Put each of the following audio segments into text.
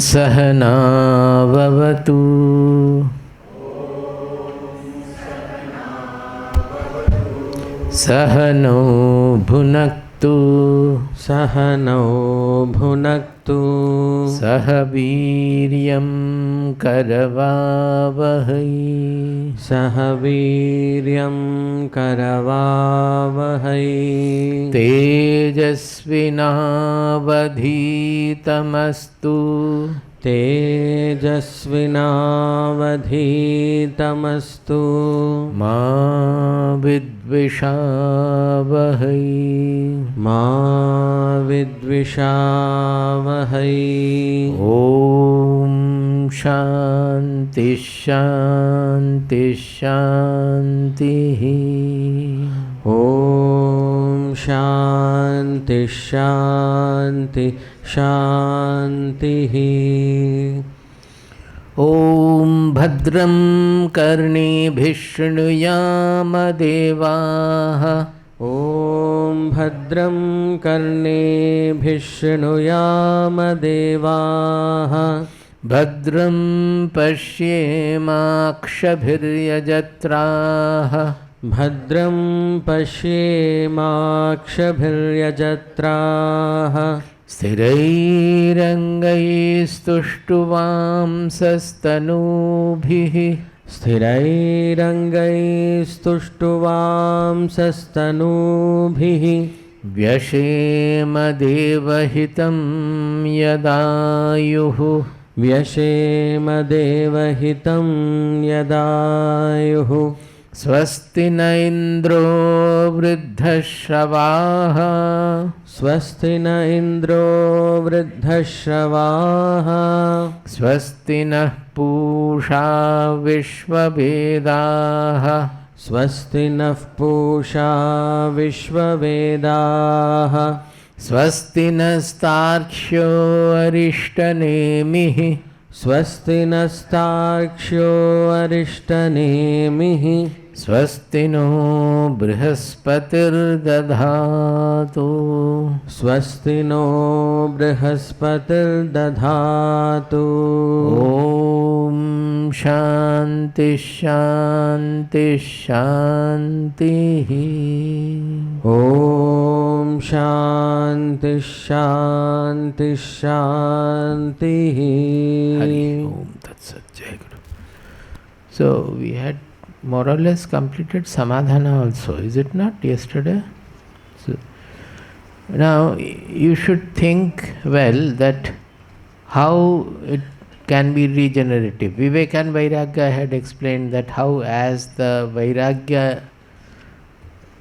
Sahana Vavatu Sahano Bhunaktu Sahano Bhunaktu Sahaviryam Karavavahai Sahaviryam Karavavahai Tejasvinavadhitamastu Tejasvinavadhitamastu Ma Vidvishavahai Ma Vidvishavahai Om Shanti Shanti Shanti Om Shanti Shanti Shanti Om Bhadram Karnebhih Shrunuyama Devaha Om Bhadram Karnebhih Shrunuyama Devaha Bhadram Pashyemakshabhiryajatraha Bhadram Pashyemakshabhiryajatraha Sthirairangaistuštuvamsastanubhihi Sthirairangaistuštuvamsastanubhihi Vyashema devahitam yadayuhu Vyashema devahitam yadayuhu Swasti na indro vruddhashavaha Swasti na indro vruddhashavaha Swasti na pusha vishvavedaha Swasti nः Pusa विश्ववेदाः Swasti nastarksho arishtanemihi Swasti नस्तार्क्ष्यो अरिष्टनेमिः Swasti no brihaspatirdadhatu Swasti no बृहस्पतिर्दधातु Om Shanti Shanti Shanti Om Shanti Shanti Shanti Hari Om Tat Sat Jai Guru. So we had more or less completed Samadhana also, is it not, yesterday? So now you should think well that how it can be regenerative. Viveka and Vairagya had explained that how as the Vairagya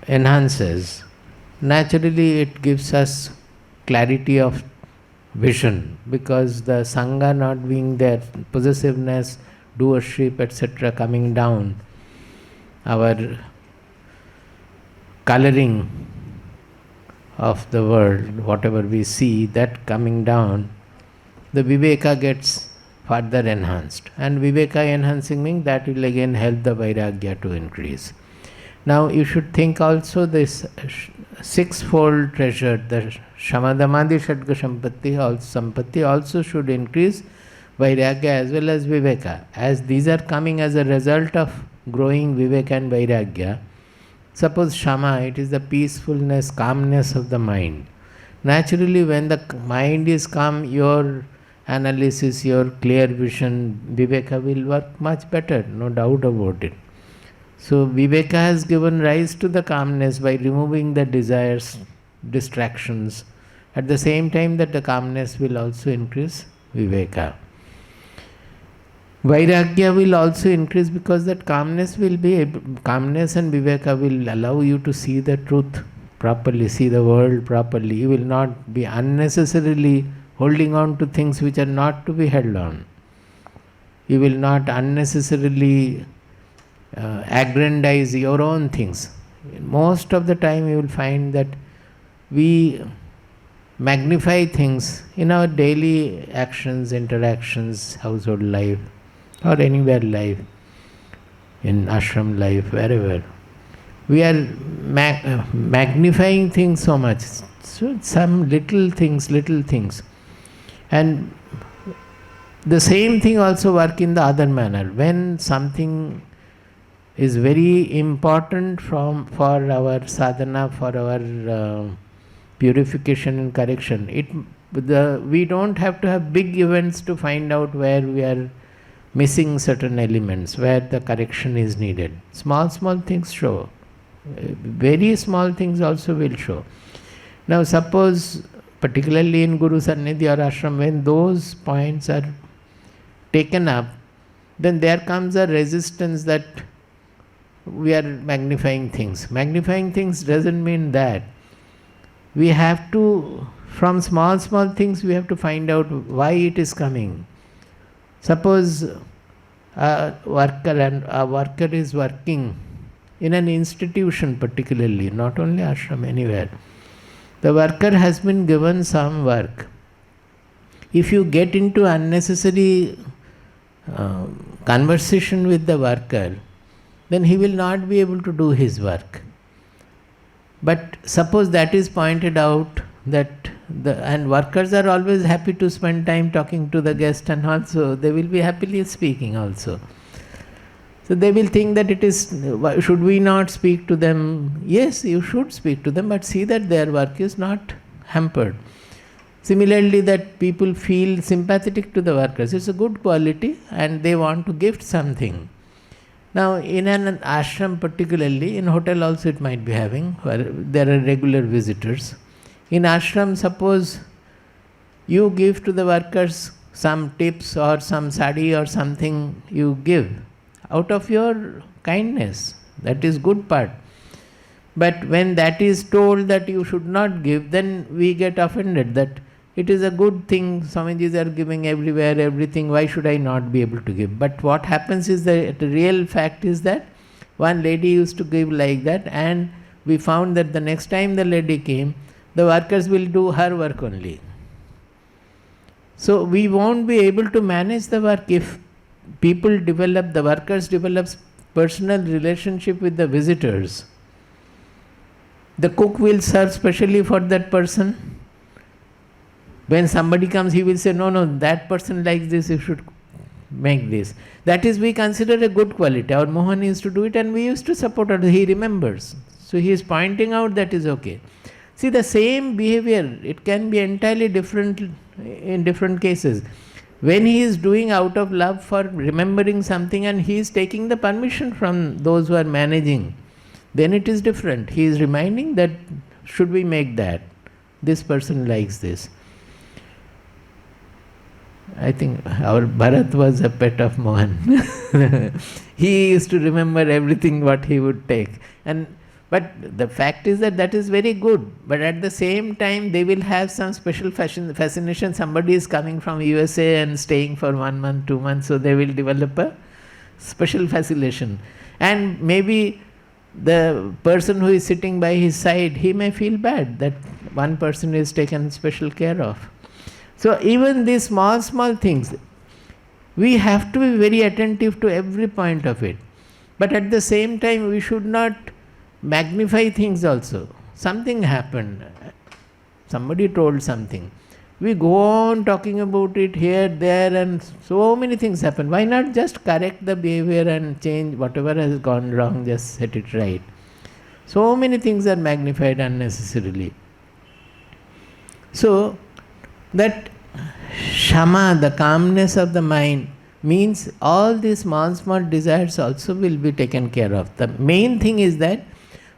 enhances, naturally it gives us clarity of vision, because the Sangha not being there, possessiveness, doership, etc. coming down, our coloring of the world, whatever we see, that coming down, the Viveka gets further enhanced. And Viveka enhancing means that will again help the Vairagya to increase. Now you should think also this sixfold treasure, the Sama-damaadi Shatka Sampattih also should increase Vairagya as well as Viveka. As these are coming as a result of growing Viveka and Vairagya, suppose Shama, it is the peacefulness, calmness of the mind. Naturally, when the mind is calm, your analysis, your clear vision, Viveka will work much better, no doubt about it. So Viveka has given rise to the calmness by removing the desires, distractions. At the same time that the calmness will also increase Viveka. Vairagya will also increase because that calmness and Viveka will allow you to see the truth properly, see the world properly. You will not be unnecessarily holding on to things which are not to be held on. You will not unnecessarily aggrandize your own things. Most of the time you will find that we magnify things in our daily actions, interactions, household life, or anywhere life, in ashram life, wherever. We are magnifying things so much. So some little things. And The same thing also work in the other manner. When something is very important for our sadhana, for our purification and correction, we don't have to have big events to find out where we are missing certain elements, where the correction is needed. Small things show. Very small things also will show. Now suppose, particularly in Guru Sannidhi or ashram, when those points are taken up, then there comes a resistance that we are magnifying things. Magnifying things doesn't mean that. We have to, from small things, we have to find out why it is coming. Suppose a worker is working in an institution, particularly, not only ashram, anywhere. The worker has been given some work. If you get into unnecessary conversation with the worker, then he will not be able to do his work. But suppose that is pointed out, that and workers are always happy to spend time talking to the guest, and also they will be happily speaking also. So they will think that it is, should we not speak to them? Yes, you should speak to them, but see that their work is not hampered. Similarly, that people feel sympathetic to the workers. It's a good quality and they want to gift something. Now, in an ashram particularly, in hotel also it might be having, where there are regular visitors. In ashram, suppose you give to the workers some tips or some sari or something you give out of your kindness. That is good part. But when that is told that you should not give, then we get offended that it is a good thing, Swamijis are giving everywhere, everything, why should I not be able to give? But what happens is that the real fact is that one lady used to give like that, and we found that the next time the lady came, the workers will do her work only. So we won't be able to manage the work if the workers develop personal relationship with the visitors. The cook will serve specially for that person. When somebody comes, he will say, no, that person likes this, you should make this. That is, we consider a good quality. Our Mohan used to do it and we used to support it. He remembers. So he is pointing out that is okay. See, the same behavior, it can be entirely different in different cases. When he is doing out of love for remembering something and he is taking the permission from those who are managing, then it is different. He is reminding that, should we make that? This person likes this. I think our Bharat was a pet of Mohan. He used to remember everything what he would take. But the fact is that is very good. But at the same time, they will have some special fascination. Somebody is coming from USA and staying for 1 month, 2 months, so they will develop a special fascination. And maybe the person who is sitting by his side, he may feel bad that one person is taken special care of. So even these small things, we have to be very attentive to every point of it. But at the same time, we should not magnify things also. Something happened, somebody told something. We go on talking about it here, there, and so many things happen. Why not just correct the behavior and change whatever has gone wrong, just set it right? So many things are magnified unnecessarily. So, that Shama, the calmness of the mind, means all these small desires also will be taken care of. The main thing is that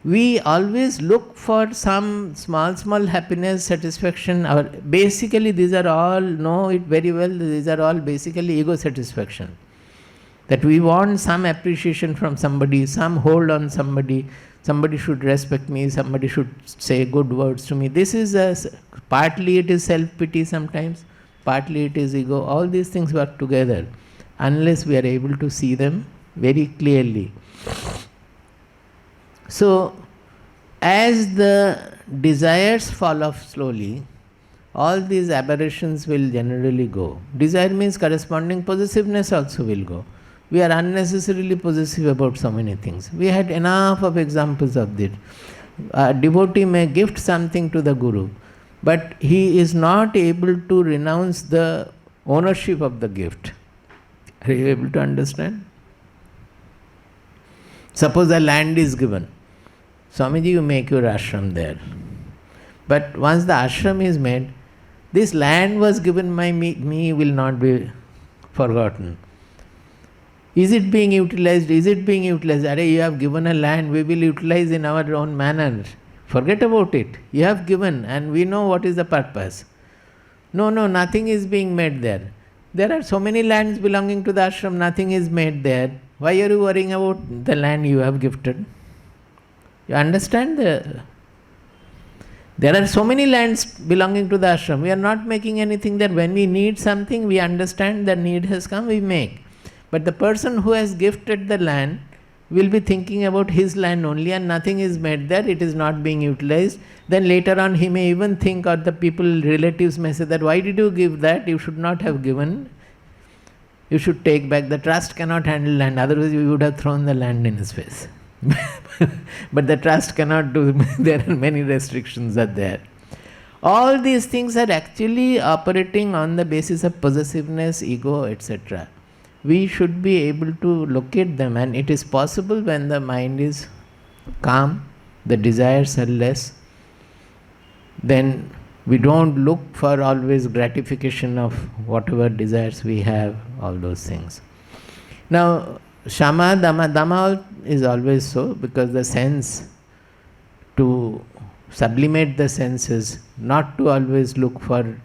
we always look for some small happiness, satisfaction. Basically, these are all, know it very well, these are all basically ego satisfaction. That we want some appreciation from somebody, some hold on somebody should respect me, somebody should say good words to me. This is partly it is self-pity sometimes, partly it is ego. All these things work together unless we are able to see them very clearly. So, as the desires fall off slowly, all these aberrations will generally go. Desire means corresponding possessiveness also will go. We are unnecessarily possessive about so many things. We had enough of examples of this. A devotee may gift something to the Guru, but he is not able to renounce the ownership of the gift. Are you able to understand? Suppose a land is given. Swamiji, you make your ashram there. But once the ashram is made, this land was given by me will not be forgotten. Is it being utilized? Is it being utilized? Arey, you have given a land, we will utilize in our own manner. Forget about it. You have given and we know what is the purpose. No, nothing is being made there. There are so many lands belonging to the ashram, nothing is made there. Why are you worrying about the land you have gifted? You understand? There are so many lands belonging to the ashram. We are not making anything there. When we need something, we understand the need has come, we make. But the person who has gifted the land will be thinking about his land only and nothing is made there, it is not being utilized. Then later on he may even think, or the people, relatives may say that, why did you give that? You should not have given. You should take back. The trust cannot handle land, otherwise you would have thrown the land in his face. But the trust cannot do, there are many restrictions are there. All these things are actually operating on the basis of possessiveness, ego, etc. We should be able to locate them, and it is possible when the mind is calm, the desires are less, then we don't look for always gratification of whatever desires we have, all those things. Now, Sama-damaadi is always so, because the sense, to sublimate the senses, not to always look for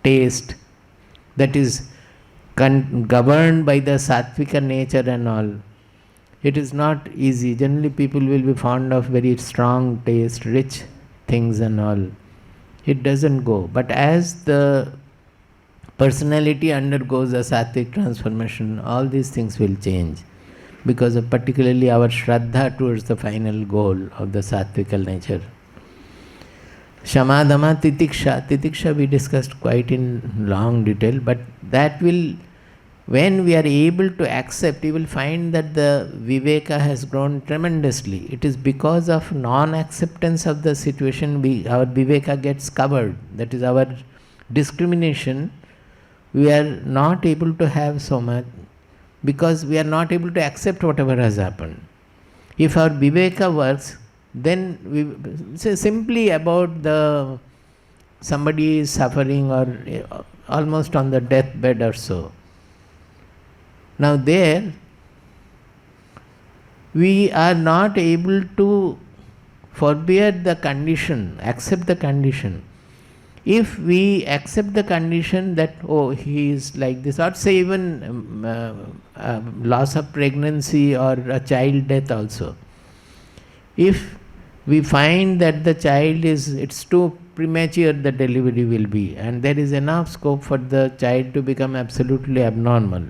taste, that is governed by the sattvika nature and all. It is not easy. Generally people will be fond of very strong taste, rich things and all. It doesn't go. But as the personality undergoes a sattvic transformation, all these things will change, because of particularly our shraddha towards the final goal of the sattvical nature. Sama-damaadi Titiksha we discussed quite in long detail, but that will, when we are able to accept, you will find that the Viveka has grown tremendously. It is because of non-acceptance of the situation, our Viveka gets covered. That is our discrimination. We are not able to have so much, because we are not able to accept whatever has happened. If our Viveka works, then we say simply about somebody is suffering or almost on the deathbed or so. Now there, we are not able to forbear the condition, accept the condition. If we accept the condition that, oh, he is like this, or say even loss of pregnancy or a child death also. If we find that the child it's too premature, the delivery will be, and there is enough scope for the child to become absolutely abnormal.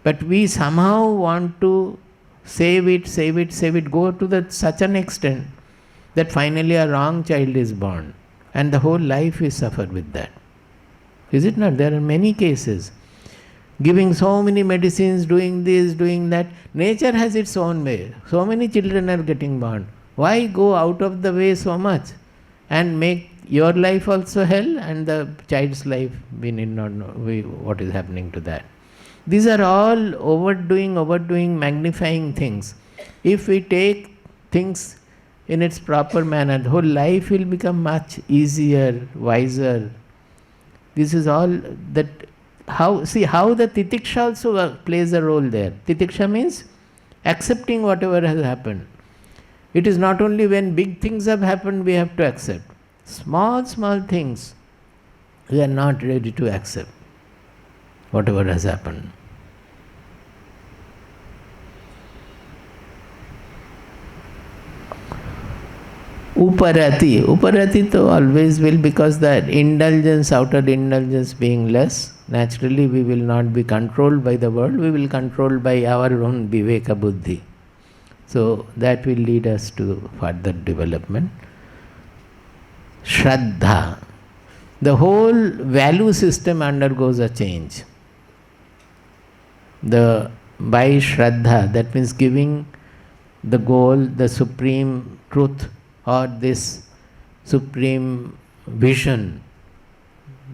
But we somehow want to save it, go to such an extent that finally a wrong child is born. And the whole life is suffered with that. Is it not? There are many cases. Giving so many medicines, doing this, doing that. Nature has its own way. So many children are getting born. Why go out of the way so much and make your life also hell and the child's life, we need not know what is happening to that. These are all overdoing, magnifying things. If we take things in its proper manner, the whole life will become much easier, wiser. This is all that, how the Titiksha also plays a role there. Titiksha means accepting whatever has happened. It is not only when big things have happened we have to accept. Small things, we are not ready to accept whatever has happened. Uparati to always will, because the indulgence, outer indulgence being less, naturally we will not be controlled by the world, we will control by our own Viveka Buddhi. So that will lead us to further development. Shraddha. The whole value system undergoes a change. By Shraddha, that means giving the goal, the supreme truth, or this supreme vision,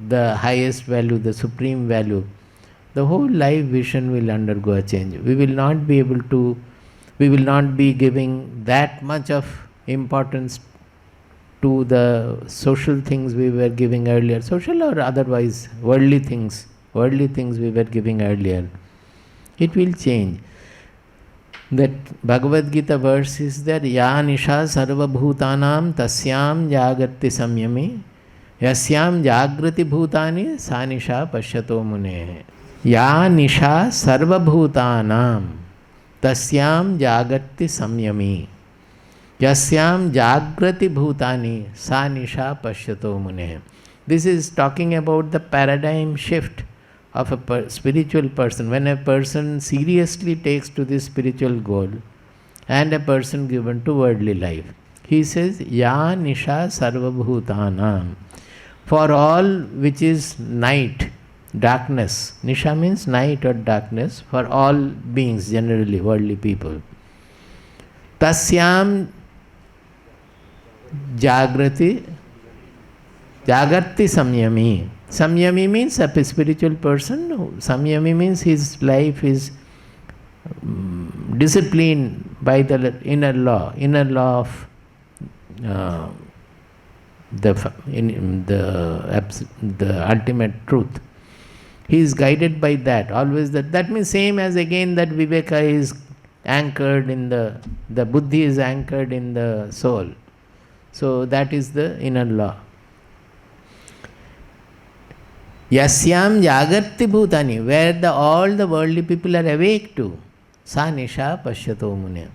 the highest value, the supreme value, the whole life vision will undergo a change. We will not be giving that much of importance to the social things we were giving earlier, social or otherwise, worldly things we were giving earlier. It will change. That Bhagavad Gita verse is there, Ya Nisha Sarva Bhutanam Tasyam Jagati Samyami Yasyam Jagrati Bhutani Sa Nisha Pashyato Mune. Ya Nisha Sarva Bhutanam Tasyam Jagati Samyami Yasyam Jagrati Bhutani Sa Nisha Pashyato Mune. This is talking about the paradigm shift of a spiritual person. When a person seriously takes to this spiritual goal and a person given to worldly life, he says, Ya Nisha Sarva Bhutanam. For all which is night, darkness. Nisha means night or darkness, for all beings, generally worldly people. Tasyam Jagrati Samyami. Samyami means a spiritual person. Samyami means his life is disciplined by the inner law of the ultimate truth. He is guided by that. Always that means same as again that Viveka is anchored in the buddhi is anchored in the soul. So that is the inner law. Yasyam Jagarti Bhutani, where all the worldly people are awake to. Sa Nisha Pashyato Mune.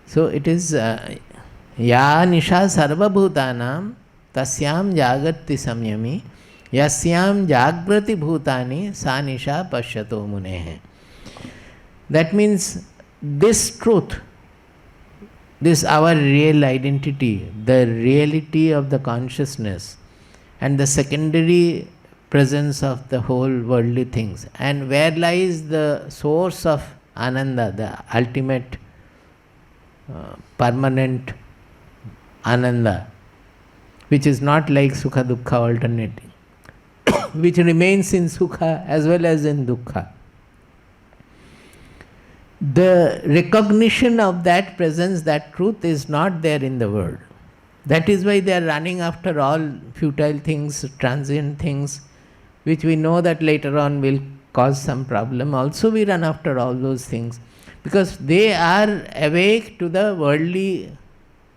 So it is Ya Nisha Sarva Bhutanam Tasyam Jagarti Samyami Yasyam Jagrati Bhutani Sa Nisha Pashyato Mune. That means this truth, this our real identity, the reality of the consciousness and the secondary presence of the whole worldly things, and where lies the source of Ananda, the ultimate permanent Ananda, which is not like Sukha Dukkha alternating, which remains in Sukha as well as in Dukkha. The recognition of that presence, that truth is not there in the world. That is why they are running after all futile things, transient things, which we know that later on will cause some problem. Also we run after all those things because they are awake to the worldly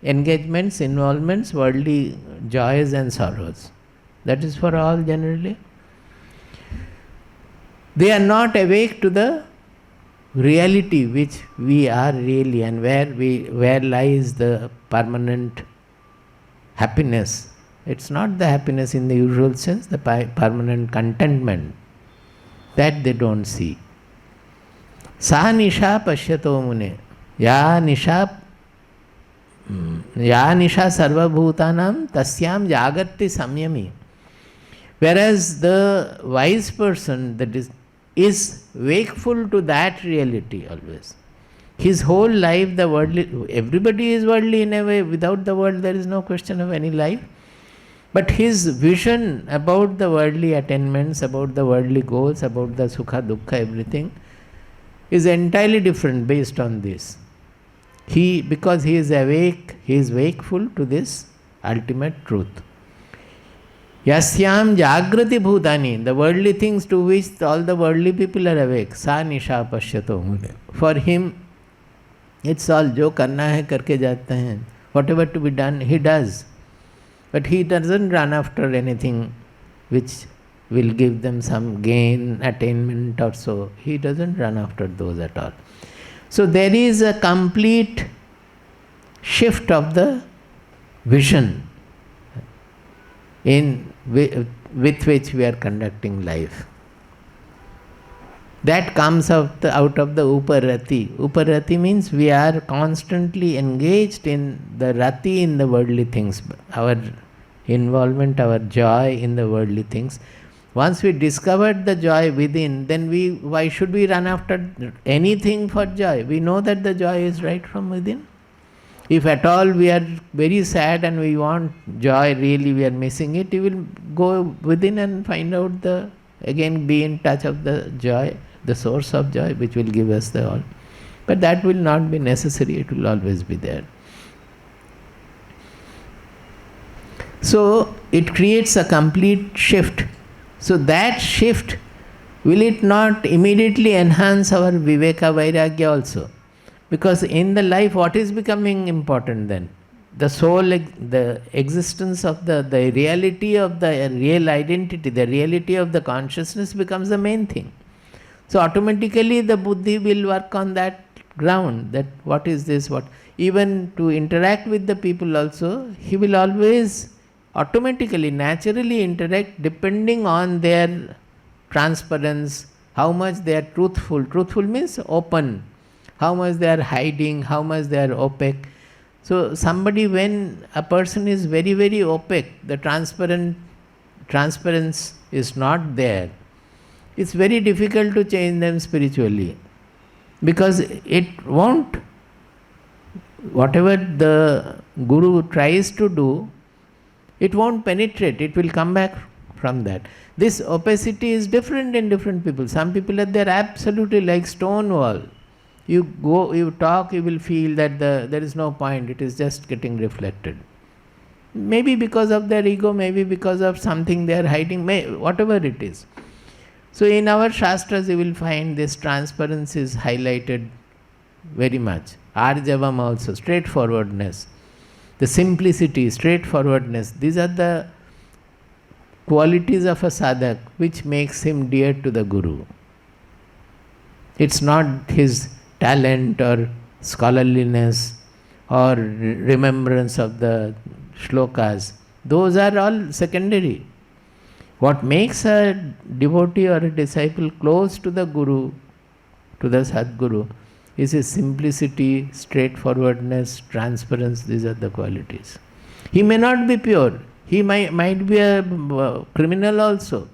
engagements, involvements, worldly joys and sorrows. That is for all generally. They are not awake to the reality which we are really, and where lies the permanent happiness. It's not the happiness in the usual sense, the permanent contentment. That they don't see. Sa Nisha Pashyato Mune. Ya Nisha Sarva Bhutanam Tasyam Jagarti Samyami. Whereas the wise person that is wakeful to that reality always. His whole life, the worldly, everybody is worldly in a way. Without the world, there is no question of any life. But his vision about the worldly attainments, about the worldly goals, about the Sukha, Dukkha, everything is entirely different based on this. Because he is awake, he is wakeful to this ultimate truth. Yasyam Jagrati Bhutani, the worldly things to which all the worldly people are awake. Sa Nisha Pashyato Mune. For him, it's all jo karna hai karke jate hain. Whatever to be done, he does. But he doesn't run after anything which will give them some gain, attainment or so. He doesn't run after those at all. So there is a complete shift of the vision with which we are conducting life. That comes out of the Uparati. Uparati means we are constantly engaged in the rati, in the worldly things. Our involvement, our joy in the worldly things. Once we discovered the joy within, then why should we run after anything for joy? We know that the joy is right from within. If at all we are very sad and we want joy, really we are missing it, you will go within and find out again be in touch of the joy, the source of joy, which will give us the all. But that will not be necessary, it will always be there. So it creates a complete shift. So that shift, will it not immediately enhance our Viveka Vairagya also? Because in the life, what is becoming important then? The soul, the existence of the reality of the real identity, the reality of the consciousness becomes the main thing. So automatically the buddhi will work on that ground, that what is this, what. Even to interact with the people also, he will always automatically, naturally interact depending on their transparence, how much they are truthful. Truthful means open. How much they are hiding, how much they are opaque. So somebody, when a person is very, very opaque, the transparence is not there, it's very difficult to change them spiritually. Because it won't, whatever the Guru tries to do, it won't penetrate, it will come back from that. This opacity is different in different people. Some people are there absolutely like stone wall. You go, you talk, you will feel that there is no point, it is just getting reflected. Maybe because of their ego, maybe because of something they are hiding, whatever it is. So in our Shastras you will find this transparency is highlighted very much. Arjavam also, straightforwardness. The simplicity, straightforwardness, these are the qualities of a sadhak which makes him dear to the Guru. It's not his talent or scholarliness or remembrance of the shlokas. Those are all secondary. What makes a devotee or a disciple close to the Guru, to the Sadguru, is his simplicity, straightforwardness, transparency. These are the qualities. He may not be pure. He might be a criminal also.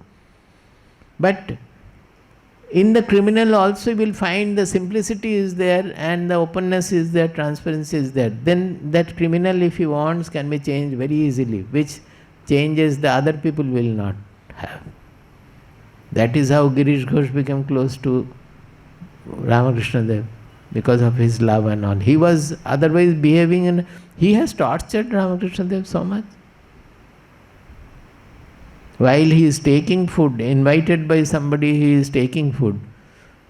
But in the criminal also you will find the simplicity is there and the openness is there, transparency is there. Then that criminal, if he wants, can be changed very easily, which changes the other people will not have. That is how Girish Ghosh became close to Ramakrishna Dev, because of his love and all. He was otherwise behaving, and he has tortured Ramakrishna Dev so much. While he is taking food, invited by somebody, he is taking food,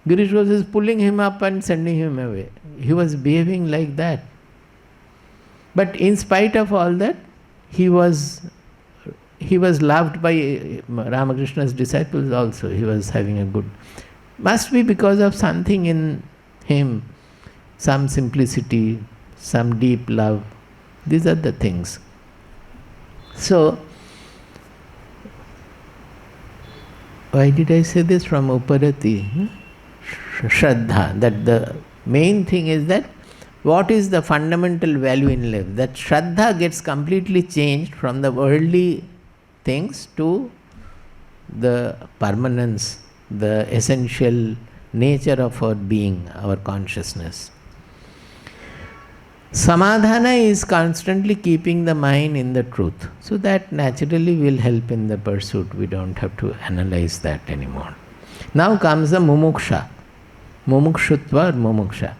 Girish Ghosh is pulling him up and sending him away. He was behaving like that. But in spite of all that, he was loved by Ramakrishna's disciples also. He was having a good, must be because of something in him, some simplicity, some deep love. These are the things. So, why did I say this from Uparati? Shraddha, that the main thing is that what is the fundamental value in life? That Shraddha gets completely changed from the worldly things to the permanence, the essential nature of our being, our consciousness. Samadhana is constantly keeping the mind in the truth. So that naturally will help in the pursuit. We don't have to analyze that anymore. Now comes the Mumuksha. Mumukshutva or Mumuksha.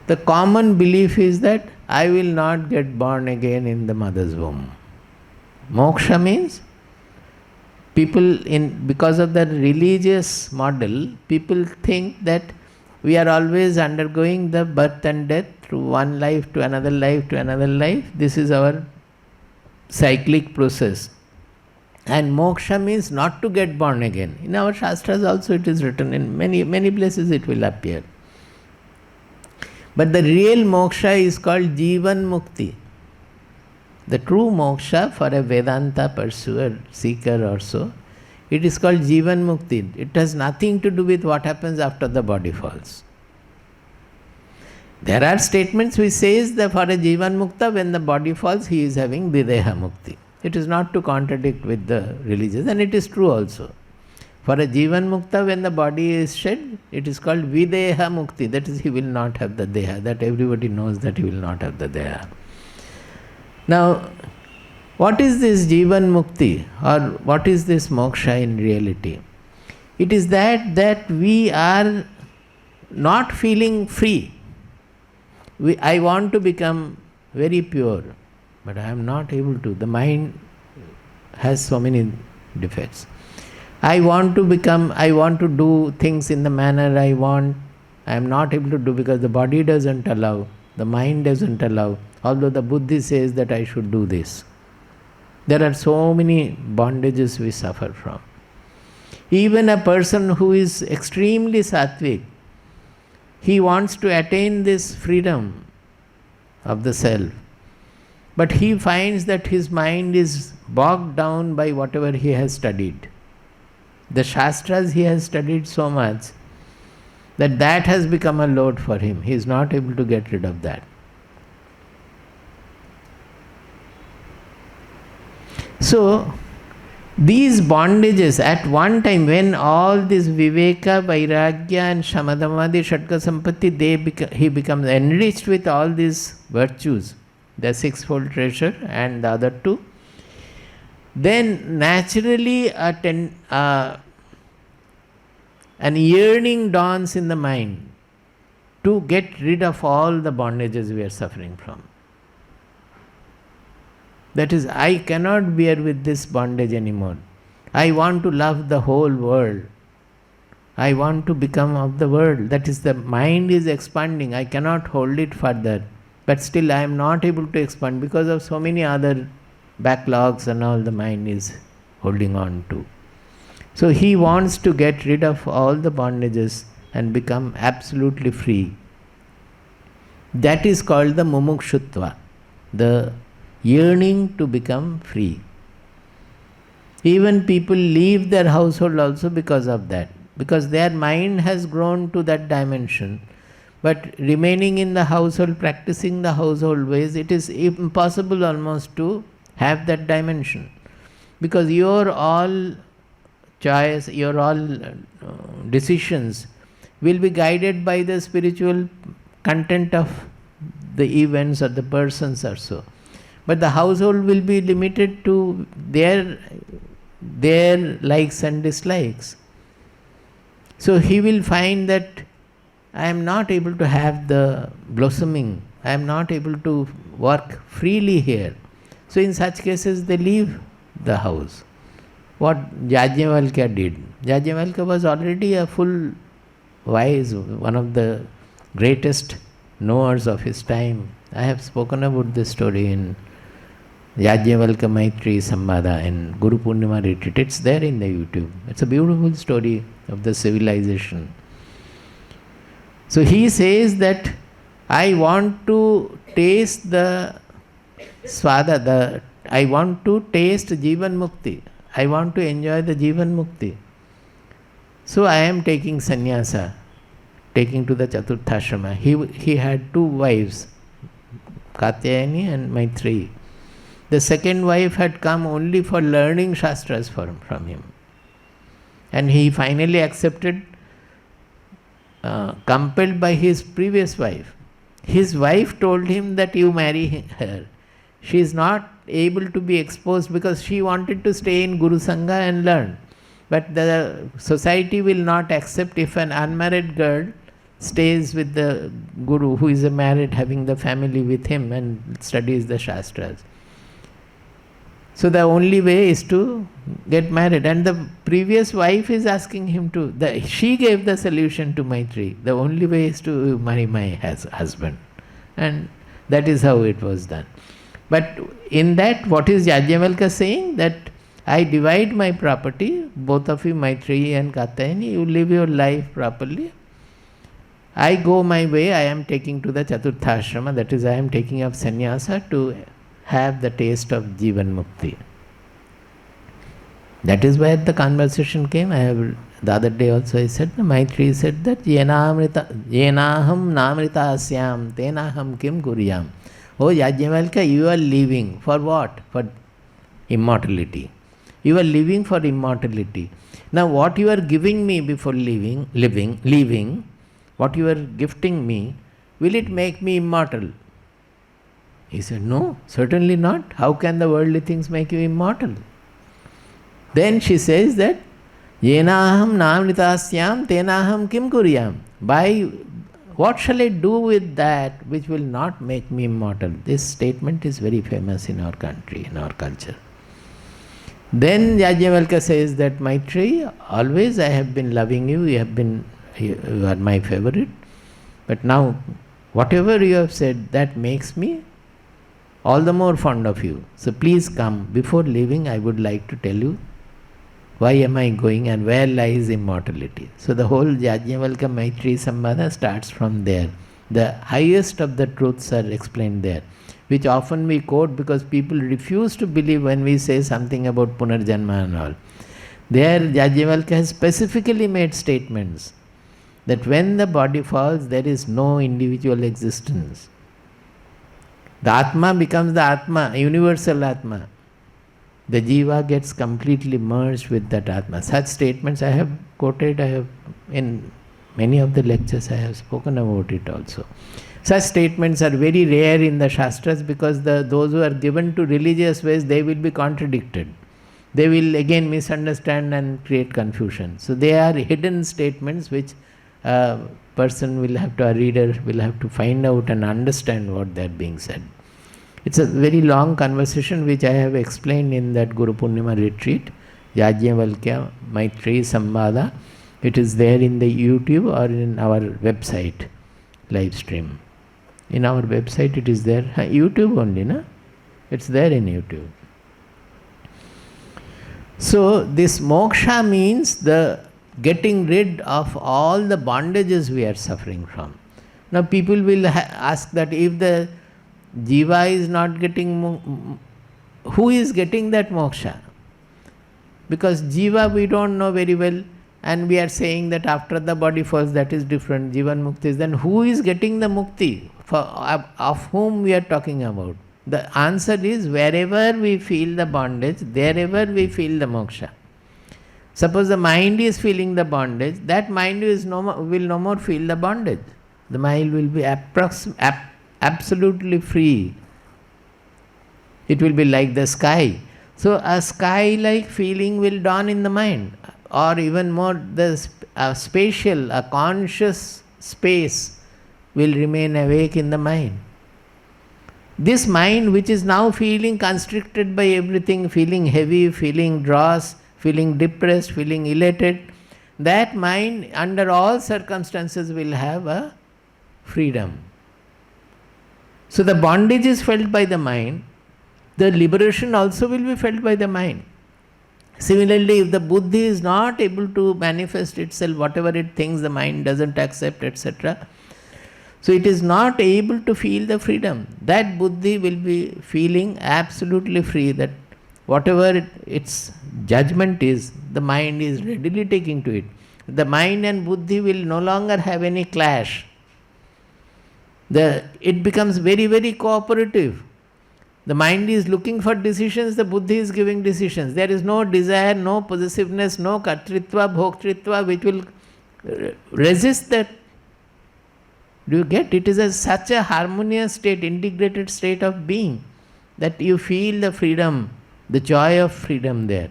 The common belief is that I will not get born again in the mother's womb. Moksha means because of the religious model, people think that we are always undergoing the birth and death through one life to another life to another life. This is our cyclic process. And moksha means not to get born again. In our Shastras also it is written, in many places it will appear. But the real moksha is called Jivan Mukti. The true moksha for a Vedanta pursuer, seeker or so, it is called Jivan Mukti. It has nothing to do with what happens after the body falls. There are statements which says that for a Jivan Mukta, when the body falls, he is having Videha Mukti. It is not to contradict with the religious, and it is true also. For a Jivan Mukta, when the body is shed, it is called Videha Mukti. That is, he will not have the Deha. That everybody knows that he will not have the Deha. Now, what is this Jivan Mukti, or what is this Moksha in reality? It is that we are not feeling free. I want to become very pure, but I am not able to. The mind has so many defects. I want to do things in the manner I want. I am not able to do because the body doesn't allow, the mind doesn't allow, although the buddhi says that I should do this. There are so many bondages we suffer from. Even a person who is extremely sattvic, he wants to attain this freedom of the self, but he finds that his mind is bogged down by whatever he has studied. The Shastras he has studied so much that has become a load for him. He is not able to get rid of that. So, these bondages at one time, when all this Viveka, Vairagya and Sama-damaadi Shatka Sampattih, he becomes enriched with all these virtues, the sixfold treasure and the other two, then naturally an yearning dawns in the mind to get rid of all the bondages we are suffering from. That is, I cannot bear with this bondage anymore. I want to love the whole world. I want to become of the world. That is, the mind is expanding. I cannot hold it further. But still I am not able to expand because of so many other backlogs and all the mind is holding on to. So he wants to get rid of all the bondages and become absolutely free. That is called the Mumukshutva, the yearning to become free. Even people leave their household also because of that, because their mind has grown to that dimension. But remaining in the household, practicing the household ways, it is impossible almost to have that dimension, because your all choice, your all decisions will be guided by the spiritual content of the events or the persons or so. But the household will be limited to their likes and dislikes. So he will find that I am not able to have the blossoming, I am not able to work freely here. So in such cases they leave the house. What Yajnavalkya did. Yajnavalkya was already a full wise, one of the greatest knowers of his time. I have spoken about this story in Yajnavalkya Maitri Samvada in Guru Purnima retreat. It's there in the YouTube. It's a beautiful story of the civilization. So he says that I want to taste the Swada, I want to taste Jivan Mukti. I want to enjoy the Jivan Mukti. So I am taking sannyasa, taking to the Chaturthashrama. He had two wives, Katyayani and Maitreyi. The second wife had come only for learning Shastras from him. And he finally accepted, compelled by his previous wife. His wife told him that you marry her. She is not able to be exposed because she wanted to stay in Guru Sangha and learn. But the society will not accept if an unmarried girl stays with the Guru who is a married, having the family with him and studies the Shastras. So the only way is to get married. And the previous wife is asking him to, she gave the solution to Maitreyi. The only way is to marry my husband. And that is how it was done. But in that, what is Yajnavalkya saying? That I divide my property, both of you, Maitreyi and Katyayani, you live your life properly. I go my way, I am taking to the Chaturthashrama, that is, I am taking up sannyasa to have the taste of Jivan Mukti. That is where the conversation came. The other day also I said, Maitreyi said that yenaham namrita asyam tenaham kim kuryam. Oh Yajnavalkya, you are leaving. For what? For immortality. You are living for immortality. Now what you are giving me before leaving, what you are gifting me, will it make me immortal? He said, no, certainly not. How can the worldly things make you immortal? Then she says that, Yenaham namritasyam tenaham kim kuryam. By what shall I do with that which will not make me immortal? This statement is very famous in our country, in our culture. Then Yajnavalkya says that, Maitreyi, always I have been loving you, you are my favorite, but now whatever you have said, that makes me all the more fond of you. So please come. Before leaving, I would like to tell you, why am I going and where lies immortality? So the whole Yajnavalkya Maitreyi Samvada starts from there. The highest of the truths are explained there, which often we quote because people refuse to believe when we say something about Punarjanma and all. There Yajnavalkya has specifically made statements that when the body falls, there is no individual existence. The Atma becomes the Atma, universal Atma. The Jiva gets completely merged with that Atma. Such statements I have quoted, in many of the lectures I have spoken about it also. Such statements are very rare in the Shastras because those who are given to religious ways, they will be contradicted. They will again misunderstand and create confusion. So they are hidden statements which a reader will have to find out and understand what they are being said. It's a very long conversation which I have explained in that Guru Purnima retreat, Yajnavalkya Maitreyi Samvada. It is there in the YouTube or in our website live stream. In our website it is there. YouTube only, na? It's there in YouTube. So this moksha means the getting rid of all the bondages we are suffering from. Now people will ask that if the jiva is not getting, who is getting that moksha? Because jiva we don't know very well, and we are saying that after the body falls, that is different, jivan mukti is, then who is getting the mukti? Of whom we are talking about? The answer is, wherever we feel the bondage, therever we feel the moksha. Suppose the mind is feeling the bondage, that mind will no more feel the bondage. The mind will be absolutely free. It will be like the sky. So a sky-like feeling will dawn in the mind, or even more, a spatial, a conscious space will remain awake in the mind. This mind which is now feeling constricted by everything, feeling heavy, feeling dross, feeling depressed, feeling elated, that mind under all circumstances will have a freedom. So the bondage is felt by the mind, the liberation also will be felt by the mind. Similarly, if the buddhi is not able to manifest itself, whatever it thinks the mind doesn't accept, etc., so it is not able to feel the freedom. That buddhi will be feeling absolutely free, that whatever its judgment is, the mind is readily taking to it. The mind and buddhi will no longer have any clash. It becomes very, very cooperative. The mind is looking for decisions, the buddhi is giving decisions. There is no desire, no possessiveness, no kartritva, bhoktritva which will resist that. Do you get? It is such a harmonious state, integrated state of being, that you feel the freedom, the joy of freedom there.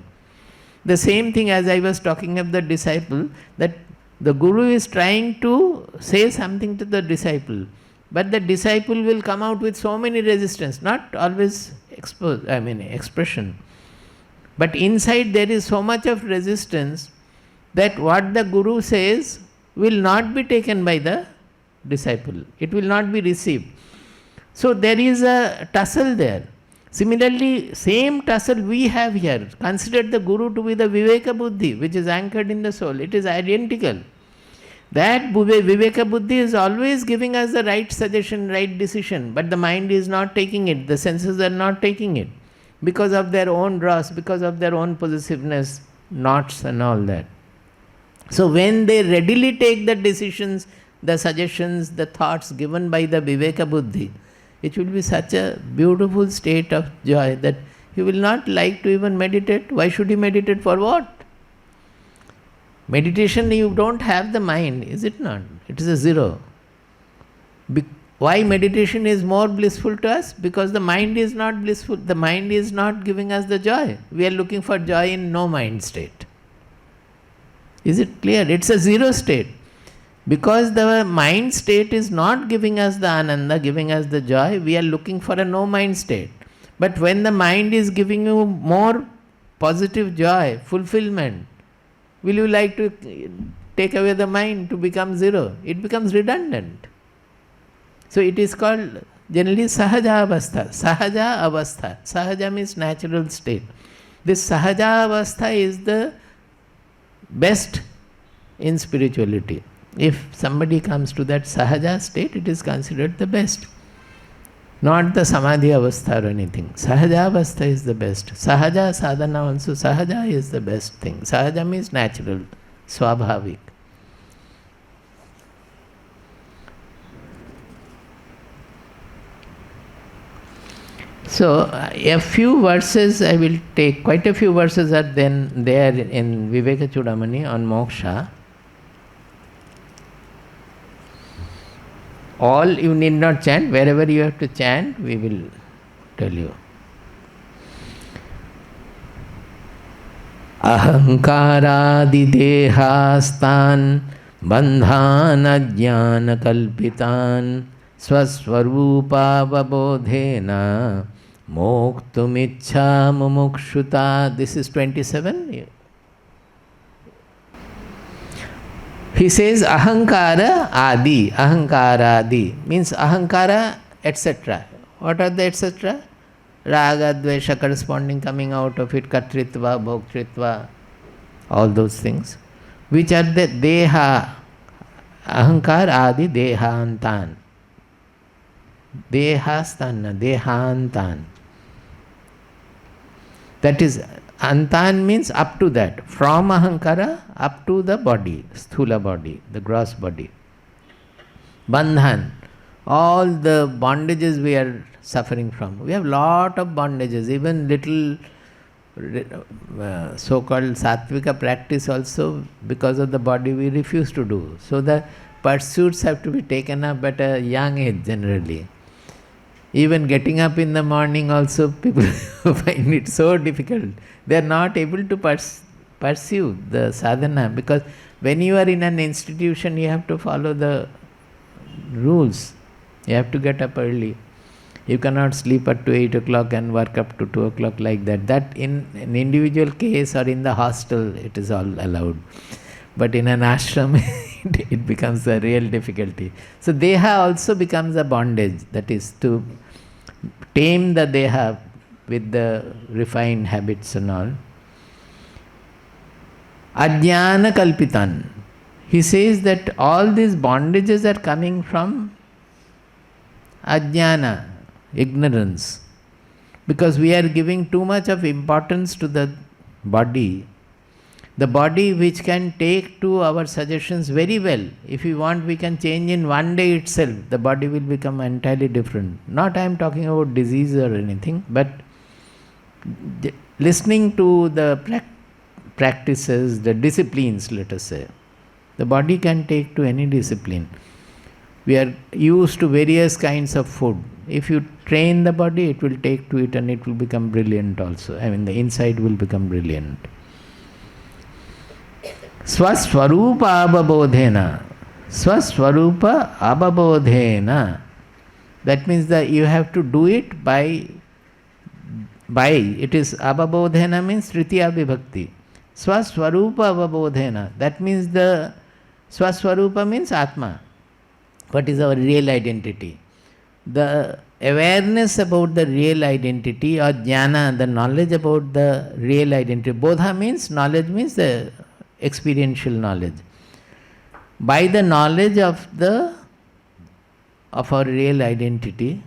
The same thing as I was talking of the disciple, that the guru is trying to say something to the disciple, but the disciple will come out with so many resistance, not always expression. But inside there is so much of resistance that what the guru says will not be taken by the disciple. It will not be received. So there is a tussle there. Similarly, same tussle we have here. Consider the guru to be the Viveka Buddhi, which is anchored in the soul. It is identical. That Viveka Buddhi is always giving us the right suggestion, right decision, but the mind is not taking it, the senses are not taking it, because of their own dross, because of their own possessiveness, knots and all that. So when they readily take the decisions, the suggestions, the thoughts given by the Viveka Buddhi, it will be such a beautiful state of joy that He will not like to even meditate. Why should he meditate? For what? Meditation, you don't have the mind, is it not? It is a zero. Why meditation is more blissful to us? Because the mind is not blissful. The mind is not giving us the joy. We are looking for joy in no mind state. Is it clear? It's a zero state. Because the mind state is not giving us the ananda, giving us the joy, we are looking for a no mind state. But when the mind is giving you more positive joy, fulfillment, will you like to take away the mind to become zero? It becomes redundant. So it is called generally sahaja avastha. Sahaja avastha. Sahaja means natural state. This sahaja avastha is the best in spirituality. If somebody comes to that sahaja state, it is considered the best. Not the samadhi avastha or anything. Sahaja avastha is the best. Sahaja sadhana also, sahaja is the best thing. Sahaja means natural, swabhavik. So, a few verses I will take, quite a few verses are then there in Vivekachoodamani on moksha. All you need not chant, wherever you have to chant, we will tell you. Ahankaradi dehastan bandhan ajnana kalpitan swaswarupa vabodhena moktumichha mumukshuta. This is 27. He says ahankara adi. Ahankara adi means ahankara etc. What are the etc.? Raga, dvesha corresponding coming out of it, kartritva, bhoktritva, all those things. Which are the deha, ahankar adi dehantan. Dehastana, dehantan. That is, antan means up to that. From ahankara up to the body, sthula body, the gross body. Bandhan, all the bondages we are suffering from. We have lot of bondages, even little so-called sattvika practice also, because of the body we refuse to do. So the pursuits have to be taken up at a young age generally. Even getting up in the morning also, people find it so difficult. They are not able to pursue the sadhana, because when you are in an institution, you have to follow the rules. You have to get up early. You cannot sleep up to 8 o'clock and work up to 2 o'clock like that. That in an individual case or in the hostel, it is all allowed. But in an ashram, it becomes a real difficulty. So deha also becomes a bondage. That is to tame the deha with the refined habits and all. Ajnana kalpitan. He says that all these bondages are coming from ajnana, ignorance. Because we are giving too much of importance to the body. The body which can take to our suggestions very well. If we want, we can change in one day itself. The body will become entirely different. Not I am talking about disease or anything, but listening to the practices, the disciplines, let us say. The body can take to any discipline. We are used to various kinds of food. If you train the body, it will take to it and it will become brilliant also. I mean, the inside will become brilliant. Swaswarupa ababodhena. Swaswarupa ababodhena. That means that you have to do it by it is ababodhena means tritiya vibhakti. Swaswarupa ababodhena. That means the swaswarupa means atma. What is our real identity? The awareness about the real identity, or jnana, the knowledge about the real identity. Bodha means knowledge, means the experiential knowledge. By the knowledge of our real identity,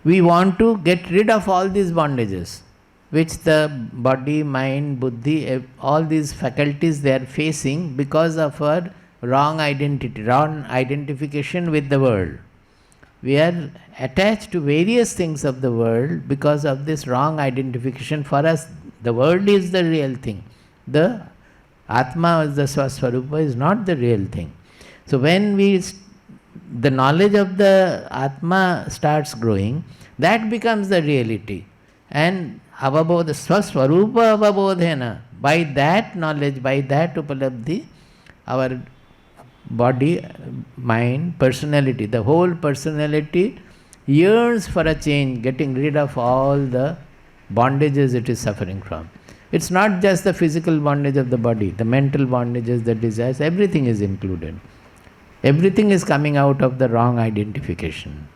we want to get rid of all these bondages which the body, mind, buddhi, all these faculties they are facing because of our wrong identity, wrong identification with the world. We are attached to various things of the world because of this wrong identification. For us, the world is the real thing. The Atma, the Swaswarupa, is not the real thing. So when the knowledge of the Atma starts growing, that becomes the reality. And avabodha, Swaswarupa avabodhena, by that knowledge, by that upalabdhi, our body, mind, personality, the whole personality yearns for a change, getting rid of all the bondages it is suffering from. It's not just the physical bondage of the body, the mental bondages, the desires, everything is included. Everything is coming out of the wrong identification.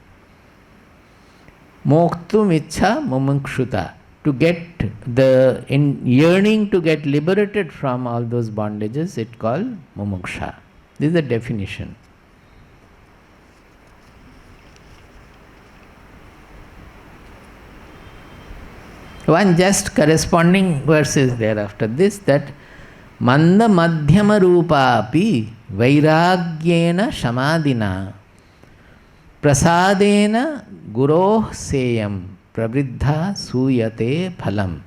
Moktum ichha mumukshuta, to get in yearning to get liberated from all those bondages, it called mumuksha. This is the definition. One just corresponding verse is there after this, that manda madhyama rupa api vairagyena samadina prasadena guroh seyam pravriddha suyate phalam.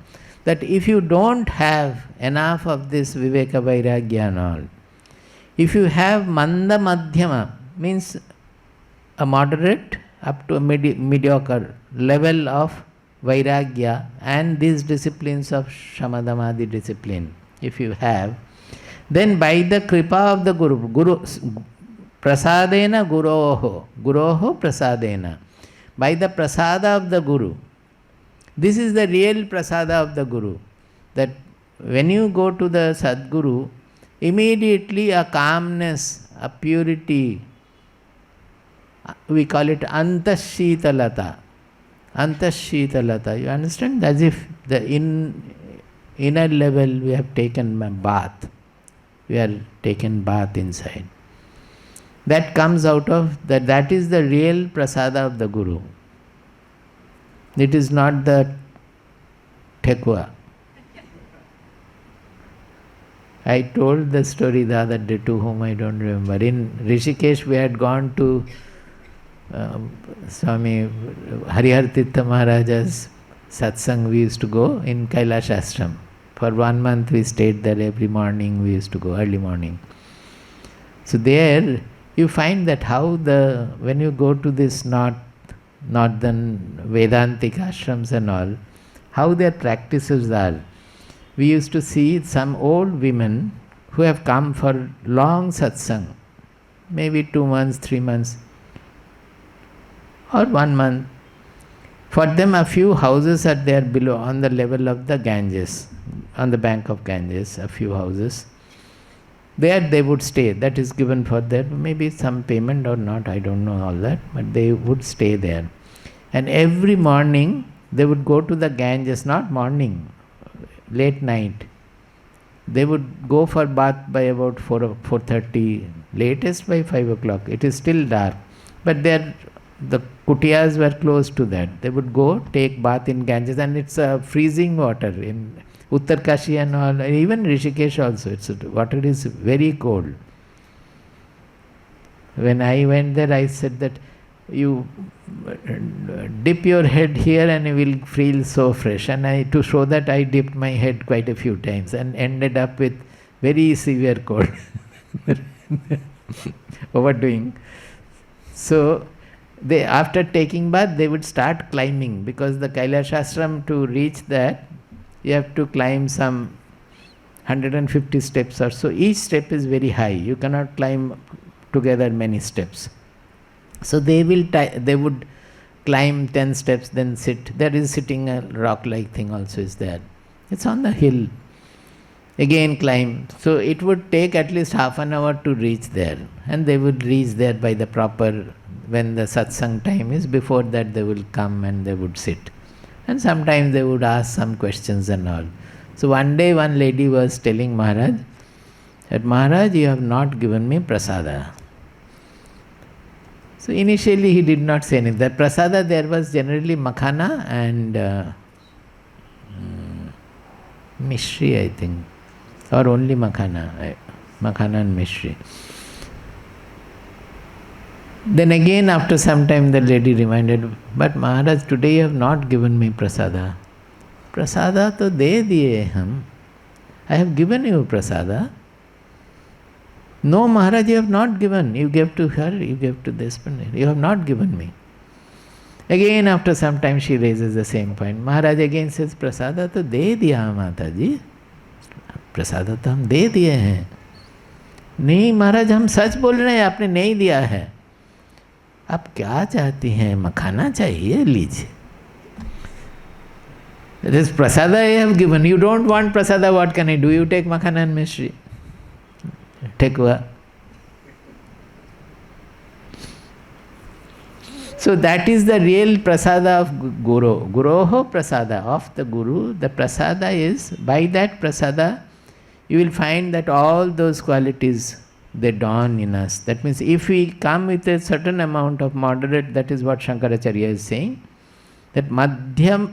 That if you don't have enough of this Viveka Vairagya and all, if you have manda madhyama, means a moderate up to a mediocre level of Vairagya and these disciplines of Sama-damaadi discipline, if you have, then by the kripa of the Guru, prasadena guroho prasadena, by the prasada of the Guru, this is the real prasada of the Guru, that when you go to the Sadguru, immediately a calmness, a purity, we call it antashītalata. Antashītalata, you understand? As if the inner level we have taken a bath. We are taken bath inside. That comes out of, that is the real prasada of the Guru. It is not the tekwa. I told the story the other day to whom I don't remember. In Rishikesh we had gone to Swami Harihar Tirtha Maharaja's Satsang. We used to go in Kailash Ashram. For 1 month we stayed there. Every morning we used to go, early morning. So there you find that how when you go to this northern Vedantic ashrams and all, how their practices are. We used to see some old women who have come for long satsang, maybe 2 months, 3 months, or 1 month. For them a few houses are there below, on the level of the Ganges, on the bank of Ganges, a few houses. There they would stay. That is given for them, maybe some payment or not, I don't know all that, but they would stay there. And every morning they would go to the Ganges, not morning, late night. They would go for bath by about 4:30, latest by 5 o'clock. It is still dark. But the kutiyas were close to that. They would go take bath in Ganges, and it's freezing water in Uttarkashi and all, even Rishikesh also. Water is very cold. When I went there, I said that you dip your head here and you will feel so fresh. And to show that, I dipped my head quite a few times and ended up with very severe cold. Overdoing. So after taking bath, they would start climbing, because the Kailash Ashram, to reach that, you have to climb some 150 steps or so. Each step is very high. You cannot climb together many steps. So they would climb 10 steps, then sit. There is sitting, a rock-like thing also is there. It's on the hill. Again climb. So it would take at least half an hour to reach there. And they would reach there by the proper, when the satsang time is, before that they will come and they would sit. And sometimes they would ask some questions and all. So one day one lady was telling Maharaj that, Maharaj, you have not given me prasada. So initially he did not say anything. The prasada there was generally makhana and mishri, I think, or only makhana and mishri. Then again after some time the lady reminded, but Maharaj, today you have not given me prasada. Prasada to de diye hum. I have given you prasada. No, Maharaj, you have not given. You gave to her, you gave to this one. You have not given me. Again after some time she raises the same point. Maharaj again says, prasada to de diya Mataji. प्रसाद तो हम दे दिए हैं. नहीं महाराज, हम सच बोल रहे हैं, आपने नहीं दिया है. आप क्या चाहती हैं? मखाना चाहिए, लीजिए. This prasada I have given. You don't want prasada, what can I do? You take makhana and mishri. Take what? So that is the real prasada of Guru. Guroho prasada, of the Guru. The prasada is, by that prasada, you will find that all those qualities, they dawn in us. That means if we come with a certain amount of moderate, that is what Shankaracharya is saying, that manda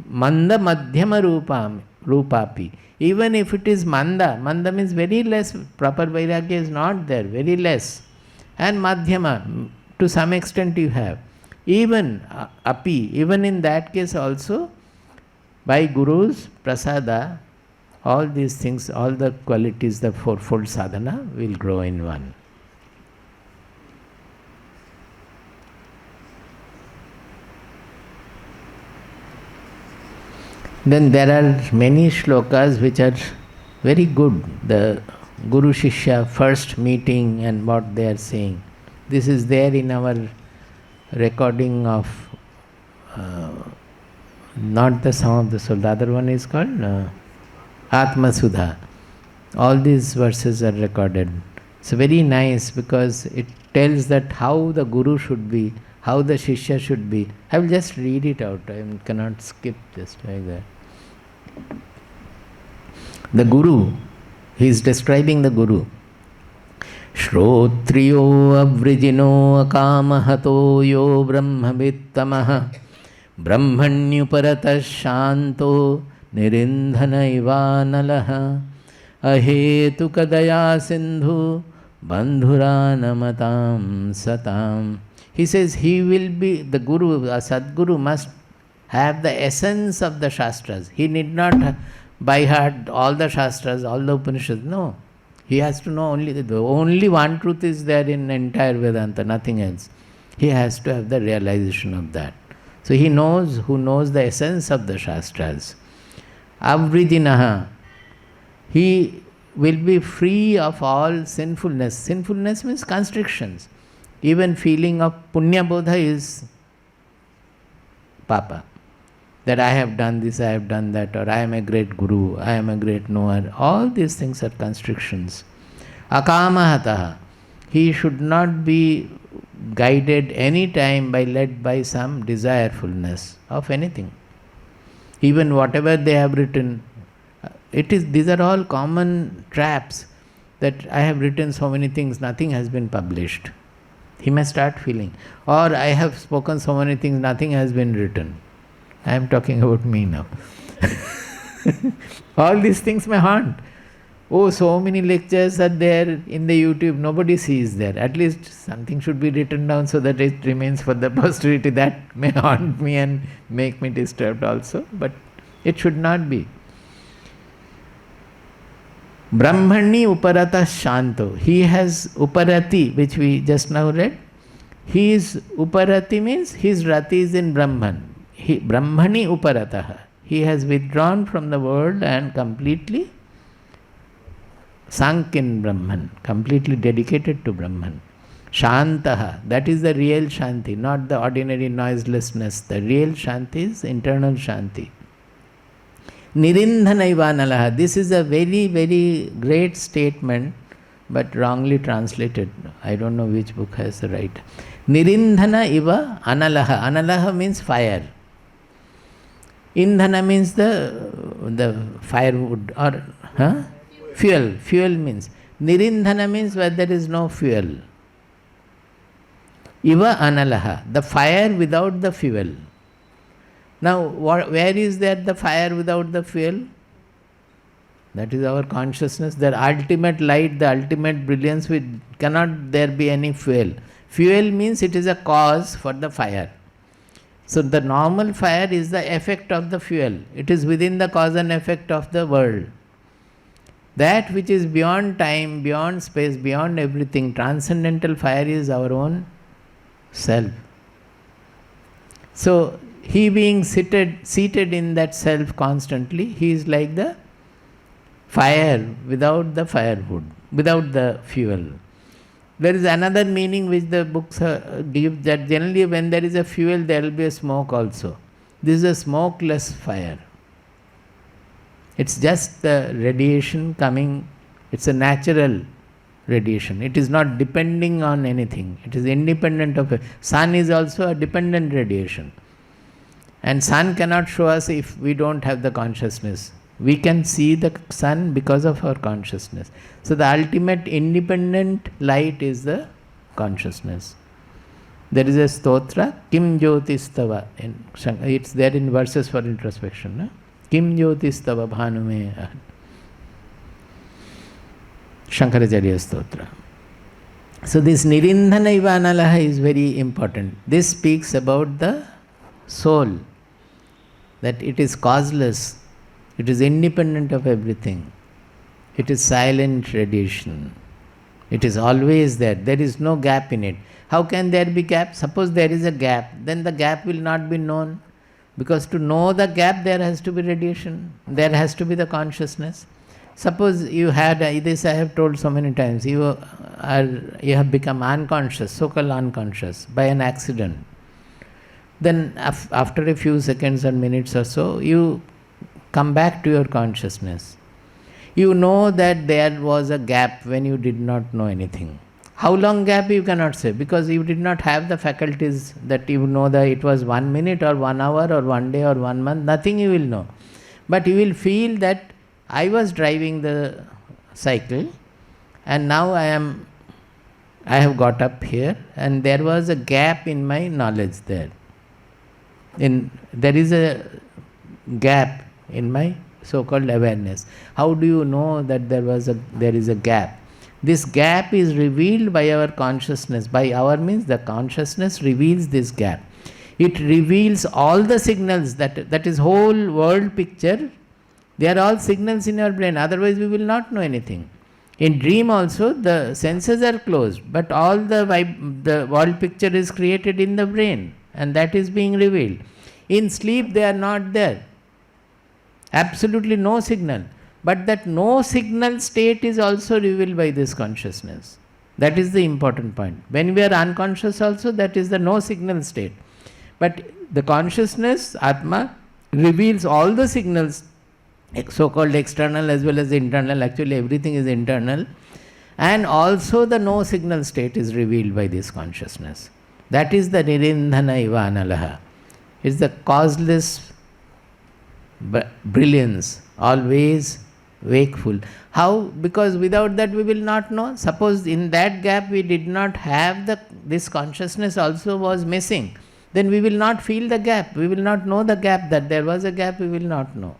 madhyama rupapi. Even if it is manda means very less, proper Vairagya is not there, very less. And madhyama, to some extent you have. Even api, even in that case also, by Guru's prasada, all these things, all the qualities, the fourfold sadhana will grow in one. Then there are many shlokas which are very good. The Guru Shishya first meeting and what they are saying. This is there in our recording of not the Song of the Soul, the other one is called Atma Sudha. All these verses are recorded. It's very nice because it tells that how the Guru should be, how the Shishya should be. I will just read it out. I cannot skip just like that. The Guru, he is describing the Guru. Shrotriyo avrijino akamahato yo brahmavittamaha brahmanyuparata shanto nirindhana ivanalaha ahetukadaya sindhu bandhuranamatam satam. He says he will be, the Guru, a Sadguru must have the essence of the Shastras. He need not by heart all the Shastras, all the Upanishads. No. He has to know only one truth is there in entire Vedanta, nothing else. He has to have the realization of that. So he knows, who knows the essence of the Shastras. Avrijinaha, he will be free of all sinfulness. Sinfulness means constrictions. Even feeling of punya bodha is papa. That I have done this, I have done that, or I am a great guru, I am a great knower. All these things are constrictions. Akamahataha, he should not be guided any time led by some desirefulness of anything. Even whatever they have written, these are all common traps, that I have written so many things, nothing has been published. He may start feeling. Or I have spoken so many things, nothing has been written. I am talking about me now. All these things may haunt. Oh, so many lectures are there in the YouTube, nobody sees there. At least something should be written down so that it remains for the posterity. That may haunt me and make me disturbed also, but it should not be. Brahmani uparata shanto. He has uparati, which we just now read. He is uparati means his rati is in Brahman. Brahmani uparataha. He has withdrawn from the world and completely sunk in Brahman, completely dedicated to Brahman. Shantaha, that is the real Shanti, not the ordinary noiselessness. The real Shanti is internal Shanti. Nirindhana ivanalaha. This is a very, very great statement, but wrongly translated. I don't know which book has the right. Nirindhana iva analaha. Analaha means fire. Indhana means the firewood or fuel. Fuel means. Nirindhana means where there is no fuel. Iva analaha, the fire without the fuel. Now, where is there the fire without the fuel? That is our consciousness, the ultimate light, the ultimate brilliance, cannot there be any fuel. Fuel means it is a cause for the fire. So the normal fire is the effect of the fuel. It is within the cause and effect of the world. That which is beyond time, beyond space, beyond everything, transcendental fire is our own self. So he being seated in that self constantly, he is like the fire without the firewood, without the fuel. There is another meaning which the books give, that generally when there is a fuel there will be a smoke also. This is a smokeless fire. It's just the radiation coming, it's a natural radiation. It is not depending on anything. It is independent of it. Sun is also a dependent radiation. And sun cannot show us if we don't have the consciousness. We can see the sun because of our consciousness. So the ultimate independent light is the consciousness. There is a stotra, Kim Jyotistava. It's there in verses for introspection. No? Kim Jyotistava Bhanume. Shankaracharya Stotra. So this Nirindhana Ivanalaha is very important. This speaks about the soul, that it is causeless, it is independent of everything, it is silent radiation, it is always there, there is no gap in it. How can there be gap? Suppose there is a gap, then the gap will not be known, because to know the gap there has to be radiation, there has to be the consciousness. Suppose you had, this I have told so many times, you have become unconscious, so-called unconscious, by an accident. Then after a few seconds or minutes or so, you come back to your consciousness. You know that there was a gap when you did not know anything. How long gap you cannot say, because you did not have the faculties that you know that it was 1 minute or 1 hour or 1 day or 1 month, nothing you will know. But you will feel that I was driving the cycle and now I have got up here and there was a gap in my knowledge there. There is a gap in my so-called awareness. How do you know that there is a gap? This gap is revealed by our consciousness. By our means the consciousness reveals this gap. It reveals all the signals, that is whole world picture. They are all signals in your brain, otherwise we will not know anything. In dream also the senses are closed, but all the world picture is created in the brain and that is being revealed. In sleep they are not there. Absolutely no signal. But that no signal state is also revealed by this consciousness. That is the important point. When we are unconscious also, that is the no signal state. But the consciousness, Atma, reveals all the signals, so-called external as well as internal. Actually everything is internal. And also the no signal state is revealed by this consciousness. That is the Nirindhana Ivanalaha. It's the causeless brilliance, always wakeful. How? Because without that we will not know. Suppose in that gap we did not have this consciousness also was missing, then we will not feel the gap. We will not know the gap, that there was a gap we will not know.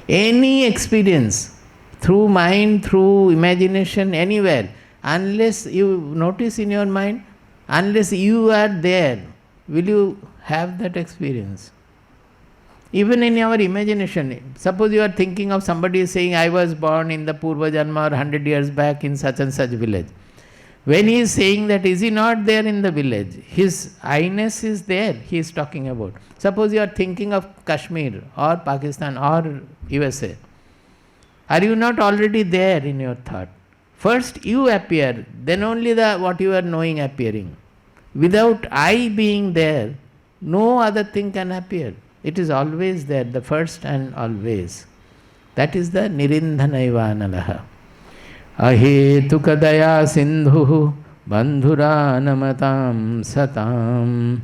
Any experience, through mind, through imagination, anywhere, unless you notice in your mind, unless you are there, will you have that experience? Even in your imagination, suppose you are thinking of somebody saying, I was born in the Purva Janma or 100 years back in such and such village. When he is saying that, is he not there in the village? His I-ness is there, he is talking about. Suppose you are thinking of Kashmir or Pakistan or USA. Are you not already there in your thought? First you appear, then only what you are knowing appearing. Without I being there, no other thing can appear. It is always there, the first and always. That is the Nirindhana Ivanalaha. Ahetuka daya sindhu bandhuranamatam satam.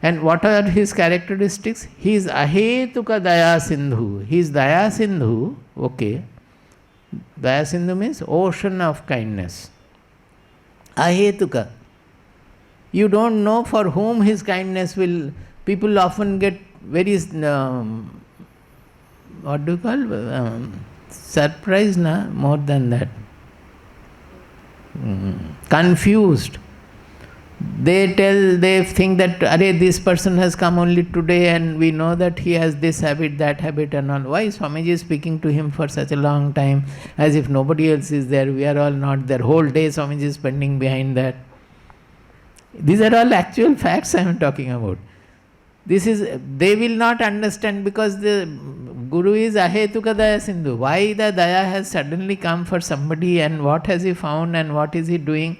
And what are his characteristics? He is ahetuka daya sindhu. He is daya sindhu, okay. Daya sindhu means ocean of kindness. Ahetuka. You don't know for whom his kindness will. People often get very, what do you call? Surprised, na? More than that. Confused. They think that, Arey, this person has come only today and we know that he has this habit, that habit and all. Why Swamiji is speaking to him for such a long time, as if nobody else is there, we are all not there. Whole day Swamiji is spending behind that. These are all actual facts I am talking about. They will not understand because the Guru is ahetuka daya sindhu. Why the daya has suddenly come for somebody and what has he found and what is he doing?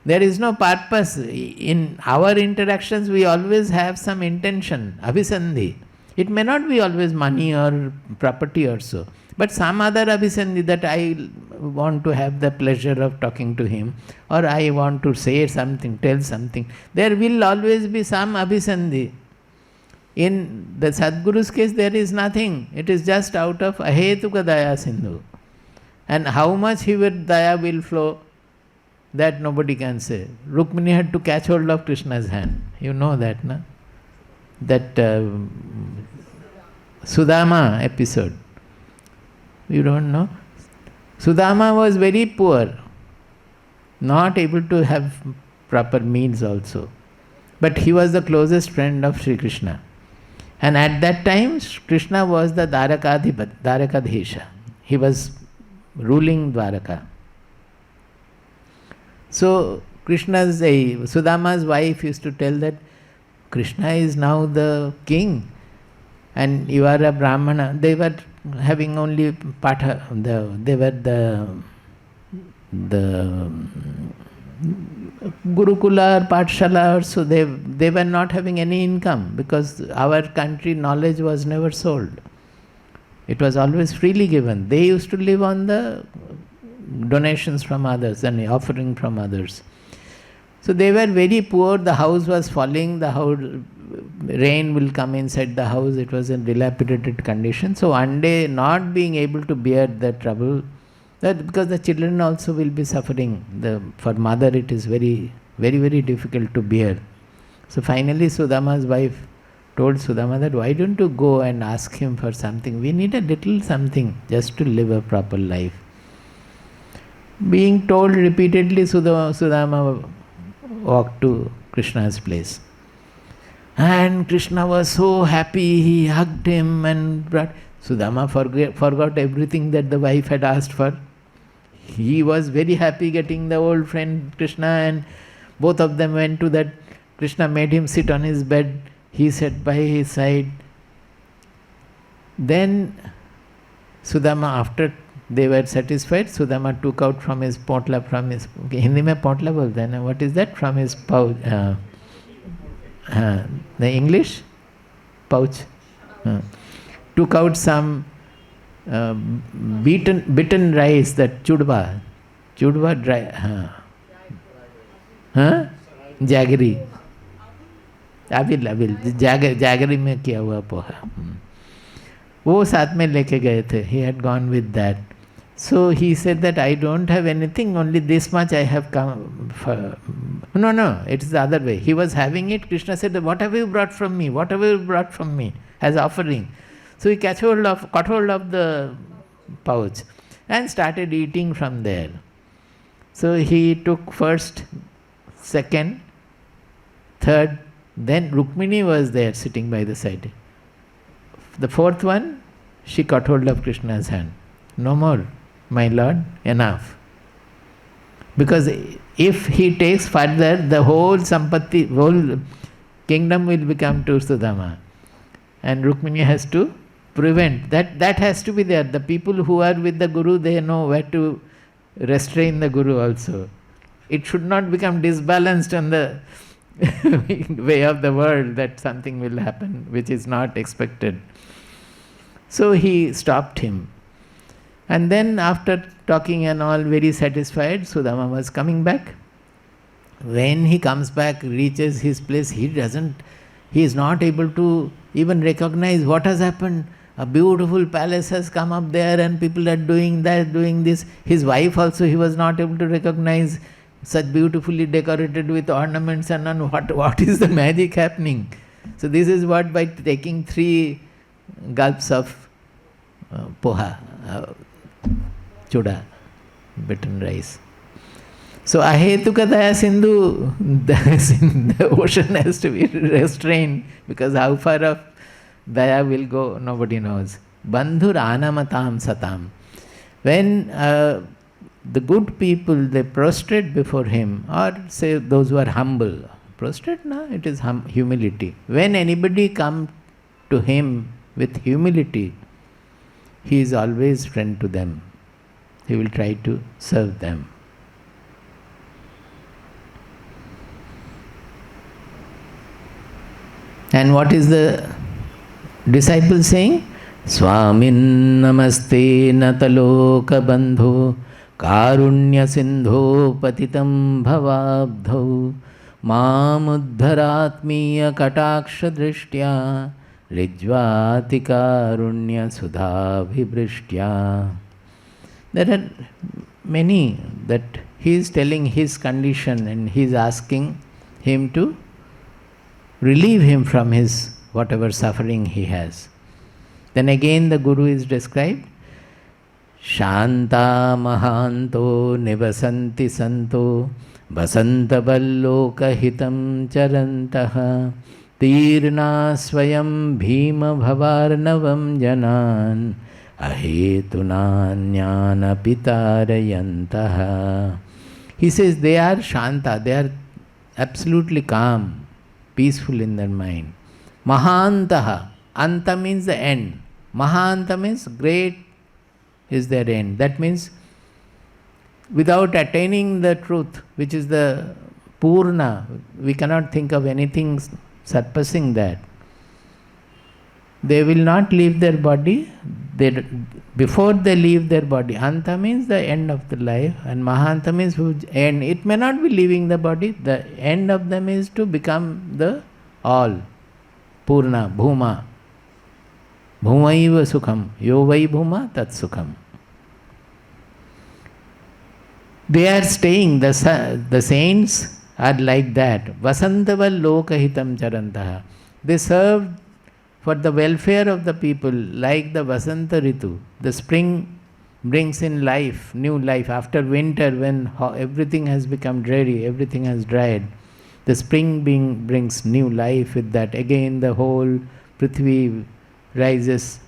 There is no purpose. In our interactions, we always have some intention, abhisandhi. It may not be always money or property or so, but some other abhisandhi, that I want to have the pleasure of talking to him, or I want to say something, tell something. There will always be some abhisandhi. In the Sadguru's case, there is nothing. It is just out of ahetuka daya sindhu. And how much daya will flow, that nobody can say. Rukmini had to catch hold of Krishna's hand. You know that, na? That Sudama episode. You don't know? Sudama was very poor, not able to have proper meals also. But he was the closest friend of Sri Krishna. And at that time, Krishna was the Dwarakadhisha. He was ruling Dwaraka. So Sudama's wife used to tell that Krishna is now the king and you are a Brahmana. They were having only Patha, they were the Gurukula or Pathshala, so they were not having any income because our country knowledge was never sold. It was always freely given. They used to live on the donations from others and offering from others. So they were very poor. The house was falling. Rain will come inside the house. It was in dilapidated condition. So one day, not being able to bear the trouble, that because the children also will be suffering. For mother, it is very, very, very difficult to bear. So finally, Sudama's wife told Sudama that, why don't you go and ask him for something? We need a little something just to live a proper life. Being told repeatedly, Sudama walked to Krishna's place. And Krishna was so happy, he hugged him and brought. Sudama forgot everything that the wife had asked for. He was very happy getting the old friend Krishna, and both of them went to that. Krishna made him sit on his bed. He sat by his side. Then Sudama, after they were satisfied, Sudama took out from his potla, Hindi mein potla bolte hain na, what is that? From his pouch, the English? Pouch. Took out some beaten rice, that chudwa dry, jaggery. Avil, jaggery में किया हुआ पोहा. वो साथ में लेके गए थे. He had gone with that. So he said that I don't have anything, only this much I have come for. No, it's the other way. He was having it. Krishna said, what have you brought from me? What have you brought from me as offering? So he caught hold of the pouch and started eating from there. So he took first, second, third, then Rukmini was there sitting by the side. The fourth one, she caught hold of Krishna's hand. No more, my lord, enough. Because if he takes further, the whole Sampattih, whole kingdom will become to Sudama. And Rukmini has to prevent. That has to be there. The people who are with the Guru, they know where to restrain the Guru also. It should not become disbalanced on the way of the world, that something will happen which is not expected. So he stopped him. And then after talking and all, very satisfied, Sudama was coming back. When he comes back, reaches his place, he is not able to even recognize what has happened. A beautiful palace has come up there and people are doing that, doing this. His wife also, he was not able to recognize, such beautifully decorated with ornaments and what is the magic happening. So this is what, by taking 3 gulps of poha, chuda, bitten rice. So ahetuka daya sindhu, the ocean has to be restrained, because how far of daya will go, nobody knows. Bandhur anamatam satam. When the good people, they prostrate before him, or say those who are humble, prostrate, no, it is humility. When anybody come to him with humility, he is always friend to them. He will try to serve them. And what is the disciple saying? Swamin namaste nataloka bandho karunya sindho patitam bhavabdho mamuddharatmiya kataksha drishtya rijvati karunya sudha vibrishtya. There are many that he is telling his condition and he is asking him to relieve him from his whatever suffering he has. Then again the Guru is described. Shanta mahanto nivasanti santo vasanta valloka hitam charantaha tirna swayam bhima bhavarnavam janan ahetunanyana pitarayantaha. He says they are shanta, they are absolutely calm, peaceful in their mind. Mahantaha, anta means the end. Mahanta means great is their end. That means without attaining the truth, which is the Purna, we cannot think of anything surpassing that. They will not leave their body. Before they leave their body, Anta means the end of the life, and Mahanta means end. It may not be leaving the body. The end of them is to become the all. Purna, Bhuma. Bhumaiva sukham. Yo vai bhuma tat sukham. They are staying, the saints are like that. Vasantaval lokahitam charantaha. They serve for the welfare of the people, like the Vasanta Ritu. The spring brings in life, new life. After winter, when everything has become dreary, everything has dried, the spring brings new life with that. Again, the whole Prithvi rises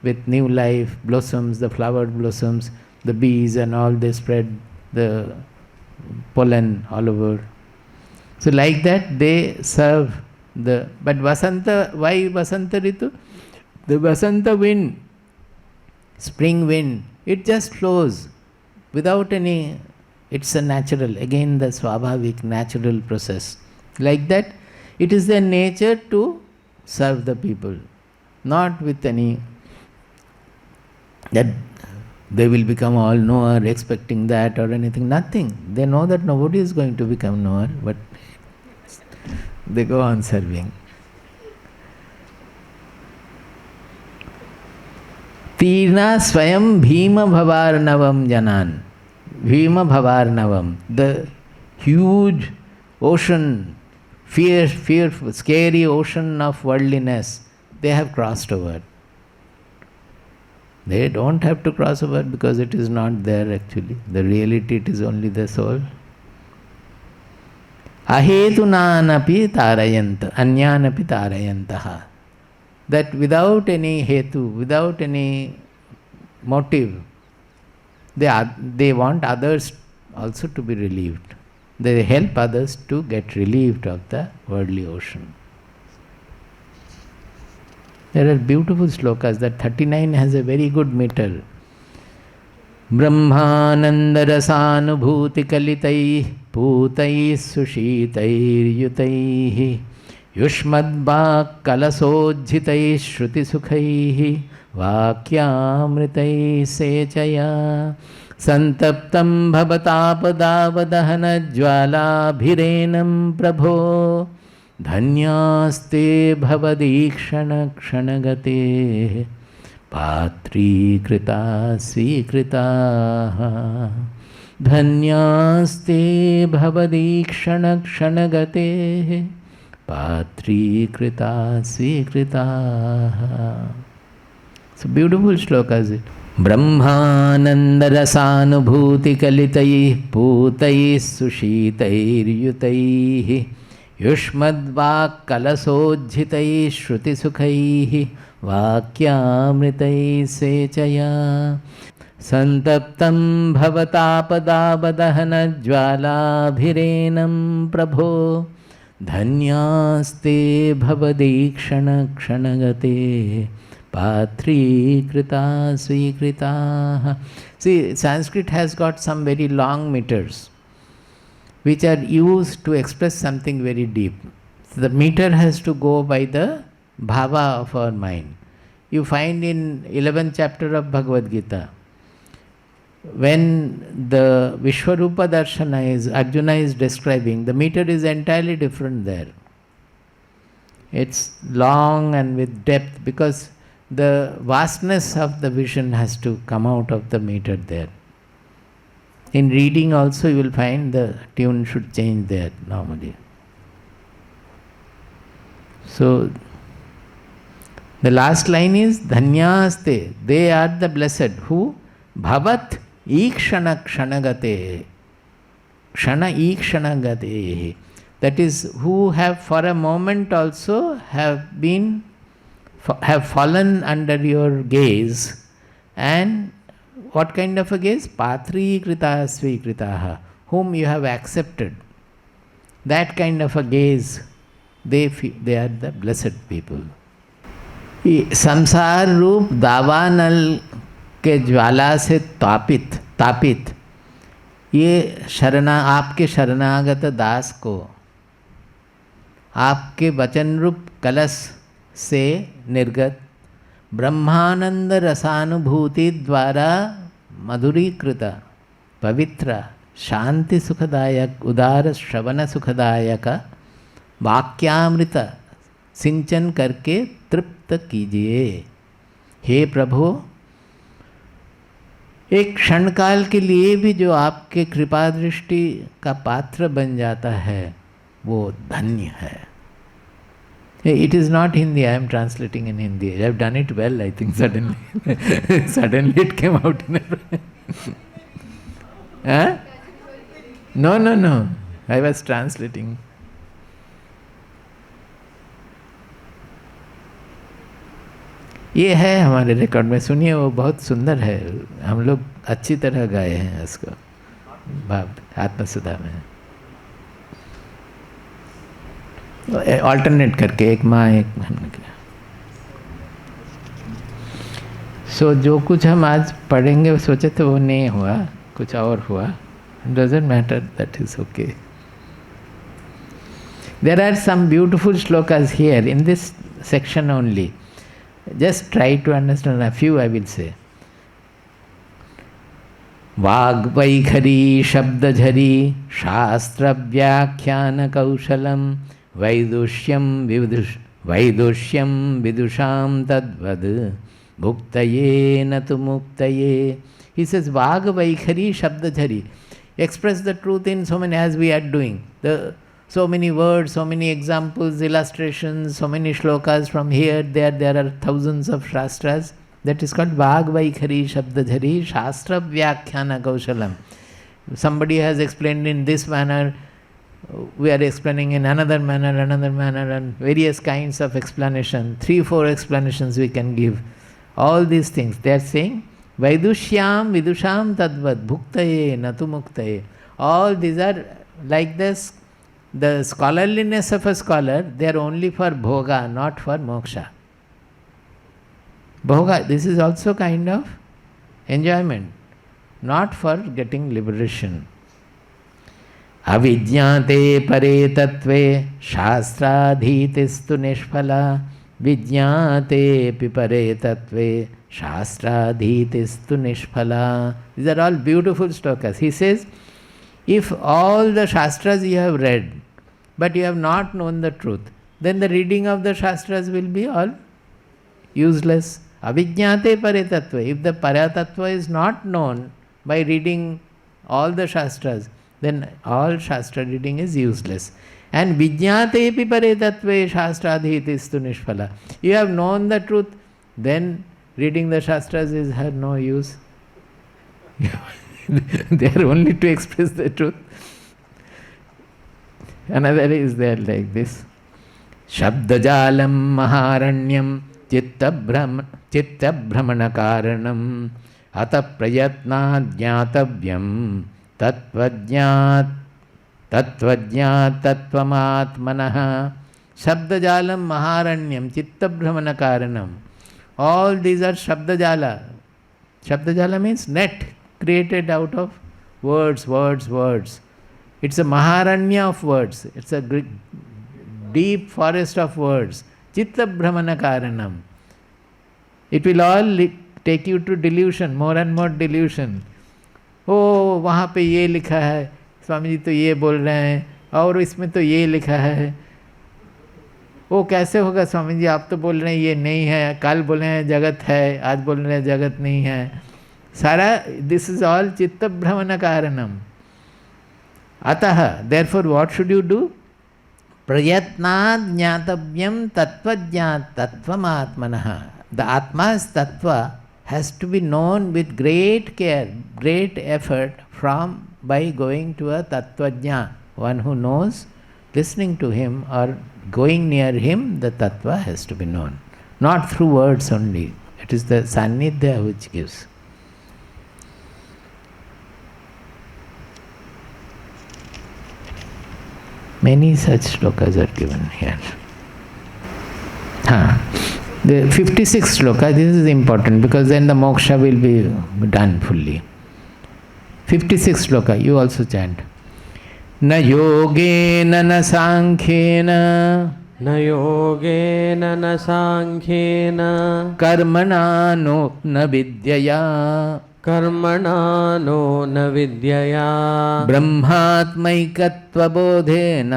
with new life, blossoms, the flowered blossoms, the bees and all, they spread the pollen all over. So like that, they serve. But Vasanta, why Vasanta Ritu? The Vasanta wind, spring wind, it just flows without any, it's a natural, again the Swabhavik, natural process. Like that, it is their nature to serve the people, not with any, that they will become all knower, expecting that or anything, nothing. They know that nobody is going to become knower, but they go on serving. Tirna swayam bhima bhavarnavam janan. Bhima bhavarnavam. The huge ocean, fearful, scary ocean of worldliness, they have crossed over. They don't have to cross over because it is not there actually. The reality, it is only the soul. Ahetunanapi tarayanta, anyanapi tarayantaha. That without any hetu, without any motive, they want others also to be relieved. They help others to get relieved of the worldly ocean. There are beautiful slokas. That 39 has a very good meter. Brahmanandarasanubhuti kalitai putai sushitair yushmadbhak kalasojhitai shruti sukhai vakyamritai sechaya santaptam bhavatapadavadahana jwalabhirenam prabho धन्यास्ते भवदीक्षण क्षणगते पात्रीकृता स्वीकृताः धन्यास्ते भवदीक्षण क्षणगते पात्रीकृता स्वीकृताः. So beautiful shlokas. ब्रह्मानन्दरसानुभूतिकलितैः पूतैः सुशीतैर्युतैः युष्मद्वाक्कलशोज्झितैः श्रुतिसुखैः वाक्यामृतैः सेचया सन्तप्तं भवतापदाबदहनज्वालाभिरेनं प्रभो धन्यास्ते भवदीक्षणक्षणगते पात्रीकृता स्वीकृताः. See, Sanskrit has got some very long meters which are used to express something very deep. So the meter has to go by the bhava of our mind. You find in 11th chapter of Bhagavad Gita, when the Vishwarupa Darshana is, Arjuna is describing, the meter is entirely different there. It's long and with depth, because the vastness of the vision has to come out of the meter there. In reading also you will find the tune should change there normally. So the last line is Dhanyaste, they are the blessed who bhavat ikshana kshanagate, kshana ikshanagate, that is, who have for a moment also have fallen under your gaze. And what kind of a gaze? Patri krita svikritaha, whom you have accepted. That kind of a gaze, they are the blessed people. संसार रूप दावानल के ज्वाला से तापित ये आपके शरणागत दास को आपके वचन रूप कलश से निर्गत ब्रह्मानंद रसानुभूति द्वारा मधुरीकृत पवित्र शांति सुखदायक उदार श्रवण सुखदायक वाक्यामृत सिंचन करके तृप्त कीजिए। हे प्रभु, एक क्षण काल के लिए भी जो आपके कृपा दृष्टि का पात्र बन जाता है वो धन्य है। It is not Hindi, I am translating in Hindi. I have done it well, I think, suddenly. Suddenly it came out in a huh? No. I was translating. ये है हमारे रिकॉर्ड में, सुनिए, वो बहुत सुंदर है। हम लोग अच्छी तरह गाए हैं इसको भाव आत्मसुधा में, ऑल्टरनेट करके, एक माँ एक बहन के। सो जो कुछ हम आज पढ़ेंगे वो सोचे थे वो नहीं हुआ, कुछ और हुआ। Doesn't matter, that is okay. There are some beautiful shlokas here in this section only. Just try to understand a few, I will say. वाग्वैखरी शब्दझरी शास्त्र व्याख्यान कौशलम वैदुष्यम विदुषाम तद्वद भुक्तये न तु मुक्तये. He says वाग्वैखरी शब्दझरी, express the truth in so many, as we are doing. So many words, so many examples, illustrations, so many shlokas from here, there are thousands of shastras. That is called Vagvaikhari Shabdajhari Shastra Vyakhyana Kaushalam. Somebody has explained in this manner, we are explaining in another manner, and various kinds of explanation. 3-4 explanations we can give. All these things, they are saying, Vaidushyam Vidusham Tadvad Bhuktaye Natu Muktaye. All these are like this. The scholarliness of a scholar, they are only for bhoga, not for moksha. Bhoga, this is also kind of enjoyment, not for getting liberation. Avidyate pare tattve shastradhitistu nishphala vidyate pipare tattve shastradhitistu nishphala. These are all beautiful shlokas. He says, if all the shastras you have read, but you have not known the truth, then the reading of the shastras will be all useless. Avijñāte paretattva. If the paratattva is not known by reading all the shastras, then all shastra reading is useless. And vijñāte pi paretattve shastradhitistu nishphala. You have known the truth, then Reading the Shastras is her no use. They are only to express the truth. Another is there like this. Shabdajalam maharanyam chitta brahmana karanam ata prayatna jnatavyam tatvajnat tattvamatmanaha. Shabdajalam maharanyam chitta brahmana karanam. All these are Shabdajala. Shabdajala means net created out of words. It's a Maharanya of words. It's a deep forest of words. Chitta Brahmana Karanam. It will all take you to delusion, more and more delusion. Oh, वहाँ पे ये लिखा है, स्वामी जी तो ये बोल रहे हैं, और इसमें तो ये लिखा है. वो कैसे होगा स्वामी जी, आप तो बोल रहे हैं ये नहीं है, कल बोल रहे हैं जगत है, आज बोल रहे हैं जगत नहीं है. सारा दिस इज ऑल चित्त भ्रमण कारणम. अतः therefore what should you do? प्रयत्नात् ज्ञातव्यम तत्वज्ञात तत्वमात्मनः. द आत्मा's tattva has to be known with great care, great effort by going to a tattvajna, one who knows. Listening to him or going near him, the tattva has to be known. Not through words only. It is the sannidhya which gives. Many such shlokas are given here. The 56th shloka, this is important because then the moksha will be done fully. 56th shloka, you also chant. न योगेन न सांख्येन न योगेन न सांख्येन कर्मणा no न विद्यया कर्मणा no न विद्यया ब्रह्मात्मैकत्वबोधेन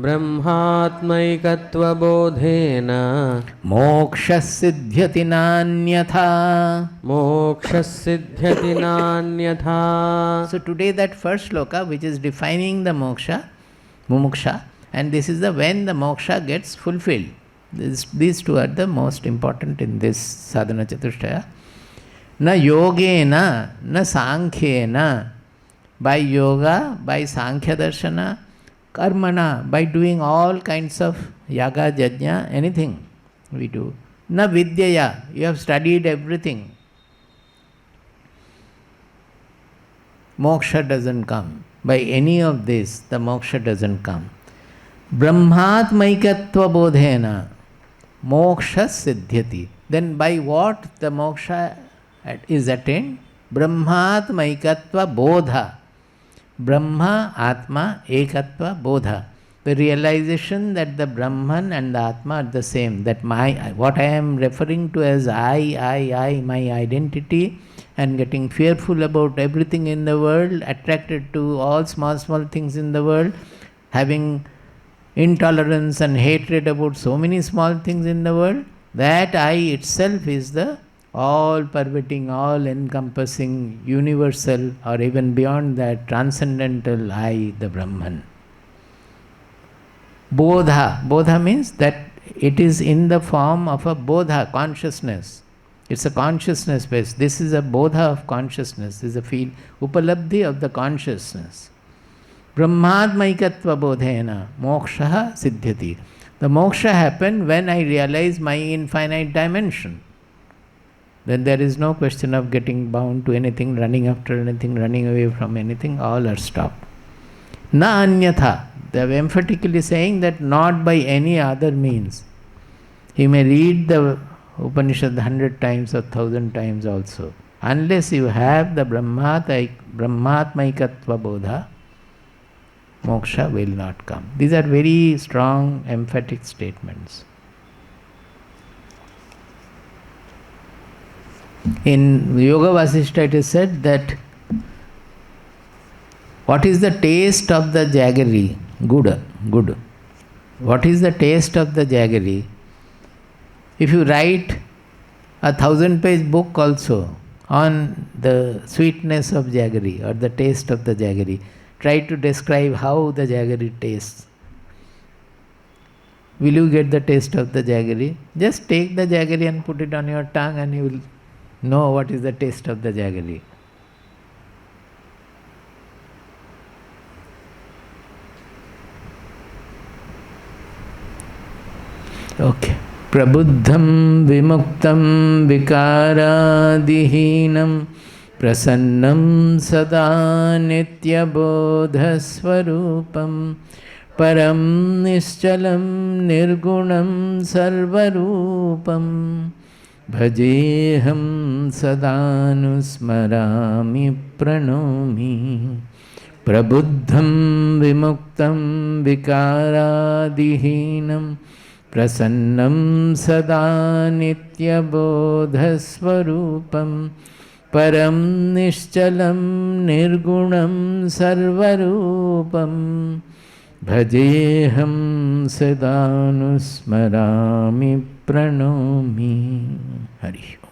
ब्रह्मात्मैकत्वबोधेन मोक्षसिद्ध्यति नान्यथा. मोक्षसिद्ध्यति नान्यथा. So today that first shloka which is defining the moksha, Mumuksha, and this is the when the moksha gets fulfilled. These two are the most important in this Sadhana Chatushtaya. Na yogena, na sankhyena. By yoga, by sankhya darshana, karmana, by doing all kinds of yaga, jajna, anything we do. Na vidyaya, you have studied everything. Moksha doesn't come. By any of this, the moksha doesn't come. Brahmatmaikatva bodhena, moksha siddhyati. Then by what the moksha is attained? Brahmatmaikatva bodha. Brahma, Atma, Ekatva, Bodha. The realization that the Brahman and the Atma are the same. That what I am referring to as I, my identity, and getting fearful about everything in the world, attracted to all small things in the world, having intolerance and hatred about so many small things in the world, that I itself is the all-pervading, all-encompassing, universal, or even beyond that, transcendental I, the Brahman. Bodha. Bodha means that it is in the form of a bodha, consciousness. It's a consciousness base. This is a bodha of consciousness. This is a feel, upalabdhi of the consciousness. Brahmadmaikatva bodhena moksha siddhyati. The moksha happened when I realize my infinite dimension. Then there is no question of getting bound to anything, running after anything, running away from anything, all are stopped. Na anyatha. They are emphatically saying that not by any other means. He may read the Upanishad 100 times or 1,000 times also. Unless you have the Brahmatmaikatva bodha, moksha will not come. These are very strong, emphatic statements. In Yoga Vasishtha it is said that what is the taste of the jaggery? Good. What is the taste of the jaggery? If you write a 1,000-page book also on the sweetness of jaggery or the taste of the jaggery, try to describe how the jaggery tastes. Will you get the taste of the jaggery? Just take the jaggery and put it on your tongue and you will know what is the taste of the jaggery. Okay. Prabuddham vimuktam vikaradihinam prasannam sada nitya bodhasvarupam param nischalam nirgunam sarvarupam bhajeham sadanusmarami pranomi. Prabuddham vimuktam vikaradihinam prasannam sada nitya bodhasvarupam param nischalam nirgunam sarvarupam bhajeham sadanusmarami pranomi. Hari.